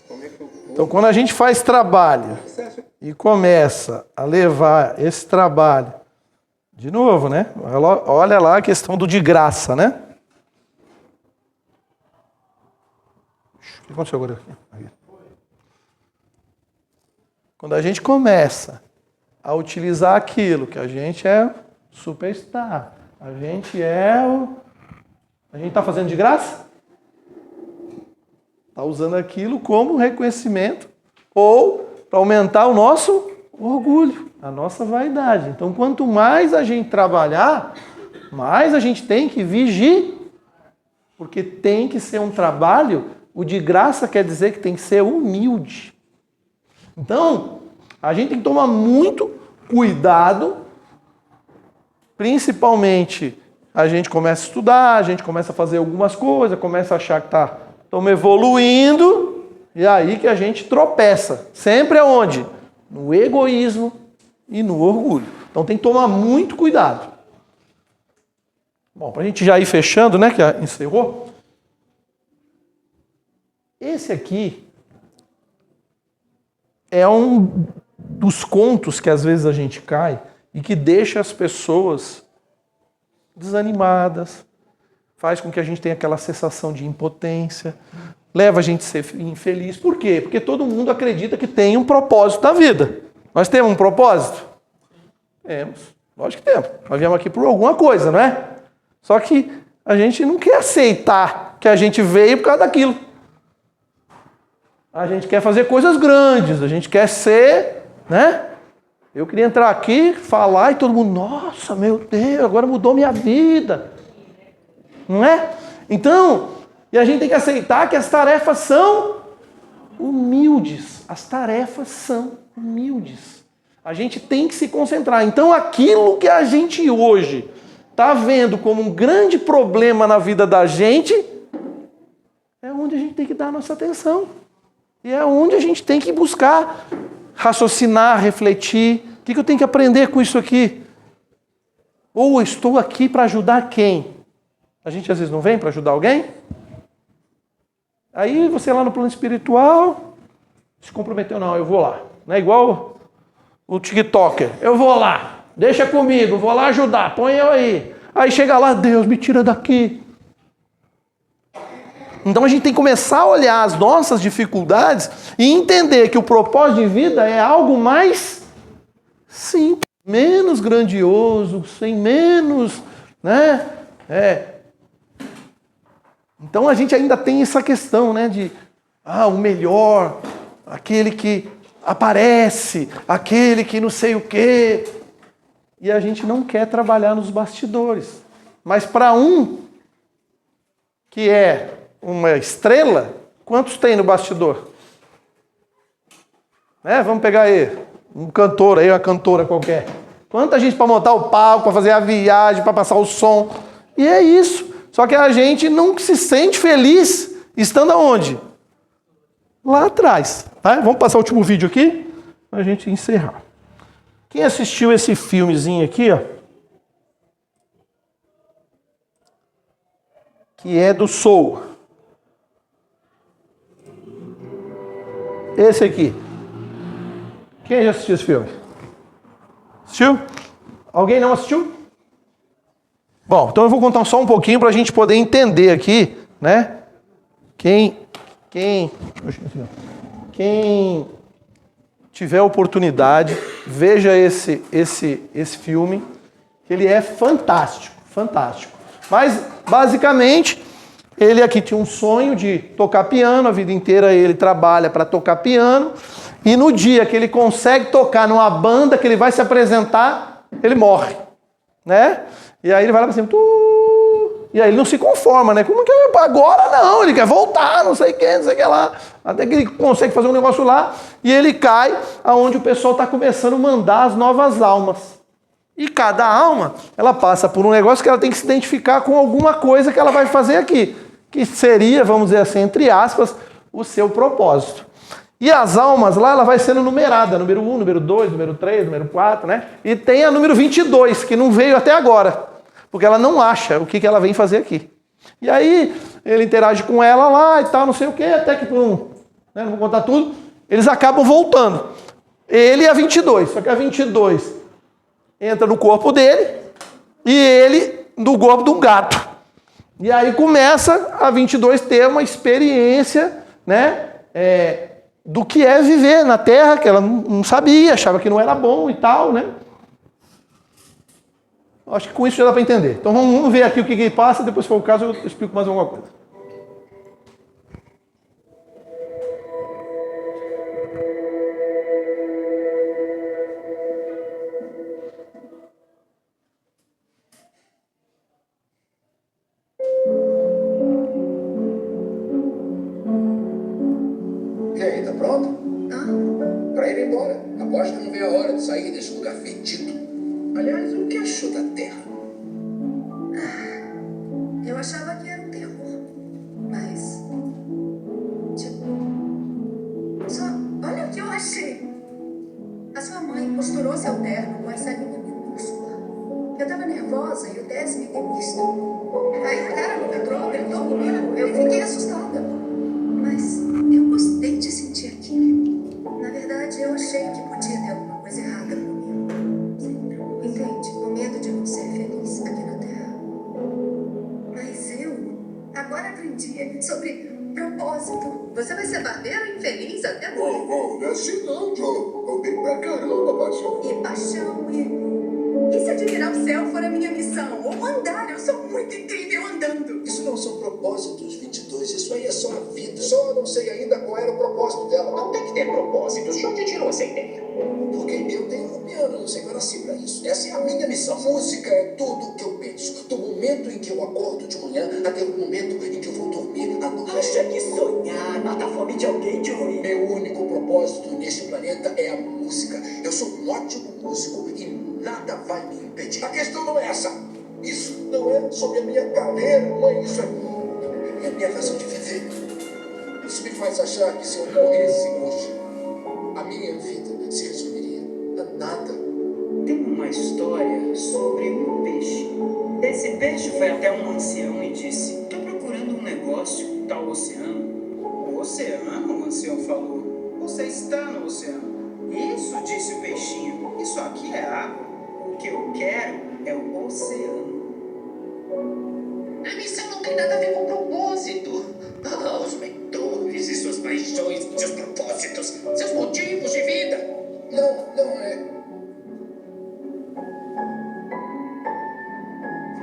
Como é que eu... Então, quando a gente faz trabalho e começa a levar esse trabalho, de novo, né? Olha lá a questão do de graça, né? O que aconteceu agora aqui? Quando a gente começa a utilizar aquilo que a gente é superstar, a gente está fazendo de graça? Está usando aquilo como reconhecimento ou para aumentar o nosso orgulho, a nossa vaidade. Então, quanto mais a gente trabalhar, mais a gente tem que vigiar, porque tem que ser um trabalho, o de graça quer dizer que tem que ser humilde. Então, a gente tem que tomar muito cuidado, principalmente a gente começa a estudar, a gente começa a fazer algumas coisas, começa a achar que estamos evoluindo, e aí que a gente tropeça. Sempre aonde? No egoísmo e no orgulho. Então tem que tomar muito cuidado. Bom, para a gente já ir fechando, né, que encerrou. Esse aqui é um dos contos que às vezes a gente cai e que deixa as pessoas desanimadas, faz com que a gente tenha aquela sensação de impotência, leva a gente a ser infeliz. Por quê? Porque todo mundo acredita que tem um propósito na vida. Nós temos um propósito? Temos. Lógico que temos. Nós viemos aqui por alguma coisa, não é? Só que a gente não quer aceitar que a gente veio por causa daquilo. A gente quer fazer coisas grandes, a gente quer ser, né? Eu queria entrar aqui, falar e todo mundo, nossa, meu Deus, agora mudou minha vida. Não é? Então, e a gente tem que aceitar que as tarefas são humildes. As tarefas são humildes. A gente tem que se concentrar. Então, aquilo que a gente hoje está vendo como um grande problema na vida da gente, é onde a gente tem que dar a nossa atenção. E é onde a gente tem que buscar raciocinar, refletir. O que eu tenho que aprender com isso aqui? Ou eu estou aqui para ajudar quem? A gente às vezes não vem para ajudar alguém? Aí você lá no plano espiritual se comprometeu, não, eu vou lá. Não é igual o TikToker. Eu vou lá, deixa comigo, vou lá ajudar, põe eu aí. Aí chega lá, Deus, me tira daqui. Então a gente tem que começar a olhar as nossas dificuldades e entender que o propósito de vida é algo mais simples, menos grandioso, sem menos, né? Então a gente ainda tem essa questão, né, de o melhor, aquele que aparece, aquele que não sei o quê. E a gente não quer trabalhar nos bastidores. Mas para um que é uma estrela, quantos tem no bastidor? Vamos pegar aí, um cantor aí, uma cantora qualquer. Quanta gente para montar o palco, para fazer a viagem, para passar o som. E é isso. Só que a gente não se sente feliz estando aonde? Lá atrás. Tá? Vamos passar o último vídeo aqui, para a gente encerrar. Quem assistiu esse filmezinho aqui, ó, que é do Soul. Esse aqui. Quem já assistiu esse filme? Assistiu? Alguém não assistiu? Bom, então eu vou contar só um pouquinho para a gente poder entender aqui, né? Quem tiver oportunidade, veja esse filme, que ele é fantástico, fantástico. Mas, basicamente, ele aqui tinha um sonho de tocar piano, a vida inteira ele trabalha para tocar piano, e no dia que ele consegue tocar numa banda, que ele vai se apresentar, ele morre, né? E aí ele vai lá para cima, e aí ele não se conforma, né? Como que agora não, ele quer voltar, não sei o que lá. Até que ele consegue fazer um negócio lá, e ele cai aonde o pessoal está começando a mandar as novas almas. E cada alma, ela passa por um negócio que ela tem que se identificar com alguma coisa que ela vai fazer aqui, que seria, vamos dizer assim, entre aspas, o seu propósito. E as almas lá, ela vai sendo numerada, número 1, número 2, número 3, número 4, né? E tem a número 22, que não veio até agora, porque ela não acha o que ela vem fazer aqui. E aí, ele interage com ela lá e tal, não sei o quê, até que por não vou contar tudo, eles acabam voltando. Ele e a 22, só que a 22 entra no corpo dele e ele no corpo de um gato. E aí começa a 22 ter uma experiência, né, do que é viver na Terra, que ela não sabia, achava que não era bom e tal, né? Acho que com isso já dá para entender. Então vamos ver aqui o que passa, depois se for o caso eu explico mais alguma coisa. E aí, tá pronto? Pra ir embora. Aposto que não vê a hora de sair desse lugar fedido. Aliás, o que achou da Terra? Eu achava que era um terror. Mas. Só. Olha o que eu achei. A sua mãe costurou seu terno com essa linha minúscula. Eu tava nervosa. nervosa e o Tess me deu isto. Aí o cara no metrô gritou comigo, eu fiquei assustada. Mas eu gostei de sentir aquilo. Na verdade, eu achei que podia ter alguma coisa errada comigo. Entende? O medo de não ser feliz aqui na Terra. Mas eu agora aprendi sobre propósito. Você vai ser barbeiro infeliz até morrer. Não é assim não, Joe. Eu bem pra caramba, paixão. E paixão, e se admirar o céu for a minha missão? Ou andar, eu sou muito incrível andando. Isso não são propósitos, 22. Isso aí é só a vida. Só não sei ainda qual era o propósito dela. Não tem que ter propósitos. De onde tirou essa ideia? Porque eu tenho um piano, eu sei que eu nasci pra isso. Essa é a minha missão. Música é tudo o que eu penso. Do momento em que eu acordo de manhã até o momento em que eu vou dormir à noite. Acha que sonhar mata a fome de alguém, Joey? Meu único propósito neste planeta é a música. Eu sou um ótimo músico e nada vai me impedir. A questão não é essa. Isso não é sobre a minha carreira, mãe. Isso é a minha razão de viver. Isso me faz achar que se eu morresse hoje, a minha vida se resumiria a nada. Tem uma história sobre um peixe. Esse peixe foi até um ancião e disse: "Estou procurando um negócio, tal oceano." "O oceano?" o ancião falou. "Você está no oceano." "Isso," disse o peixinho. "Isso aqui é água. O que eu quero é o oceano." A missão não tem nada a ver com propósito. Ah, os mentores e suas paixões, seus propósitos, seus motivos de vida. Não é.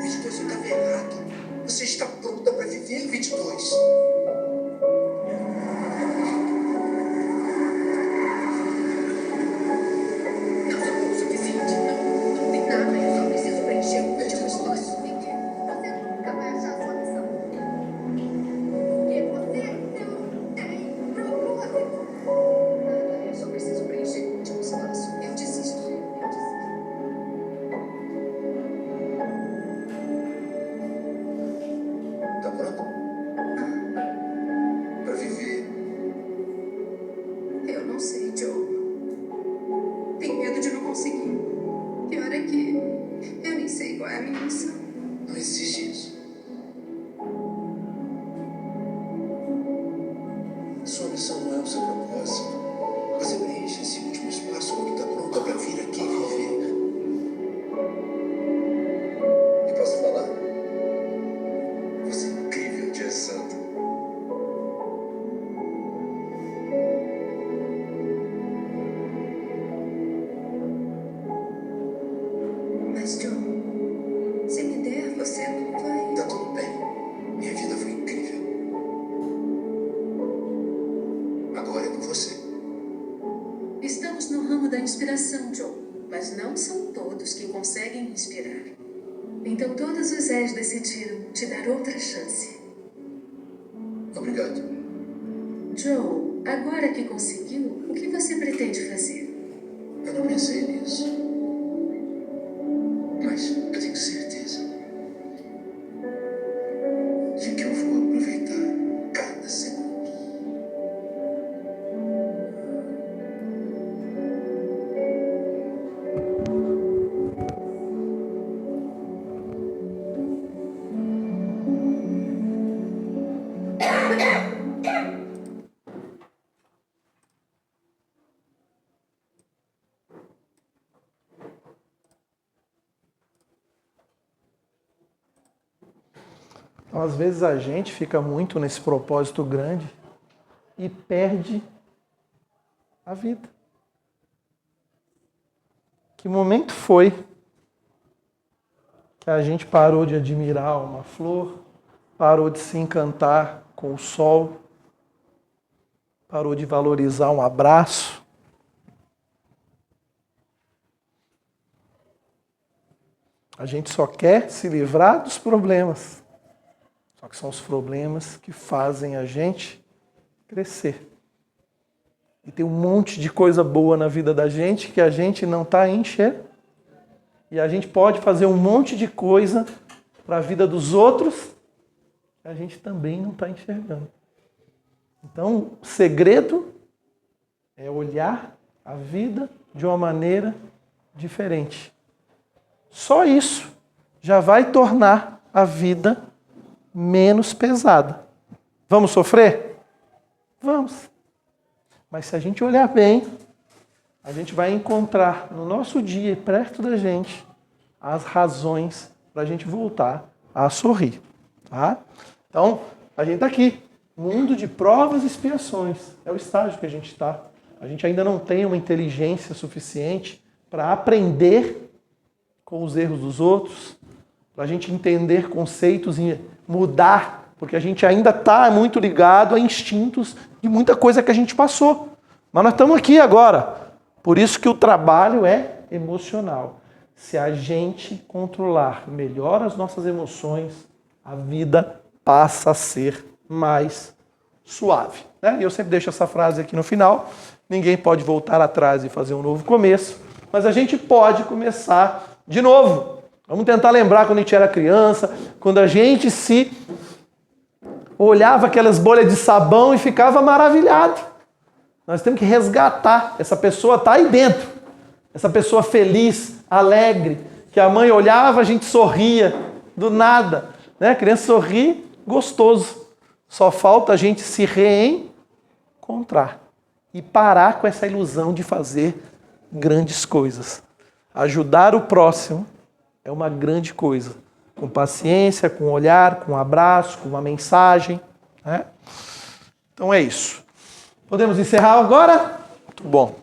22, você estava errado. Você está pronta para viver, 22. Não sou o suficiente, não tem nada, eu só preciso preencher o último espaço. Você nunca vai achar a sua missão. Porque você não tem propósito. Nada, eu só preciso preencher o último espaço. Eu desisto. Tá pronto? Para viver. Eu não sei, Joe. Tenho medo de não conseguir. Pior é que eu nem sei qual é a minha missão. Não existe isso. Sua missão não é o seu propósito. Você preenche esse último espaço quando está pronta para vir aqui viver. E posso falar? Você é incrível, Dia Santo. Mas, Joe, se me der, você não vai. Tá tudo bem. Minha vida foi incrível. Agora é com você. Estamos no ramo da inspiração, Joe. Mas não são todos que conseguem inspirar. Então todos os Zés decidiram te dar outra chance. Obrigado. Joe, agora que conseguiu, o que você pretende fazer? Eu não pensei nisso. Mas eu tenho certeza de que eu vou aproveitar cada segundo. Então, às vezes a gente fica muito nesse propósito grande e perde a vida. Que momento foi que a gente parou de admirar uma flor, parou de se encantar com o sol, parou de valorizar um abraço? A gente só quer se livrar dos problemas. Só que são os problemas que fazem a gente crescer. E tem um monte de coisa boa na vida da gente que a gente não está enxergando. E a gente pode fazer um monte de coisa para a vida dos outros que a gente também não está enxergando. Então, o segredo é olhar a vida de uma maneira diferente. Só isso já vai tornar a vida menos pesada. Vamos sofrer? Vamos. Mas se a gente olhar bem, a gente vai encontrar no nosso dia, perto da gente, as razões para a gente voltar a sorrir. Tá? Então, a gente está aqui. Mundo de provas e expiações. É o estágio que a gente está. A gente ainda não tem uma inteligência suficiente para aprender com os erros dos outros, para a gente entender conceitos e mudar, porque a gente ainda está muito ligado a instintos de muita coisa que a gente passou. Mas nós estamos aqui agora. Por isso que o trabalho é emocional. Se a gente controlar melhor as nossas emoções, a vida passa a ser mais suave. Né? E eu sempre deixo essa frase aqui no final. Ninguém pode voltar atrás e fazer um novo começo, mas a gente pode começar de novo. Vamos tentar lembrar quando a gente era criança, quando a gente se olhava aquelas bolhas de sabão e ficava maravilhado. Nós temos que resgatar. Essa pessoa está aí dentro. Essa pessoa feliz, alegre, que a mãe olhava, a gente sorria do nada. Né? A criança sorri, gostoso. Só falta a gente se reencontrar e parar com essa ilusão de fazer grandes coisas. Ajudar o próximo é uma grande coisa. Com paciência, com olhar, com um abraço, com uma mensagem. Né? Então é isso. Podemos encerrar agora? Muito bom.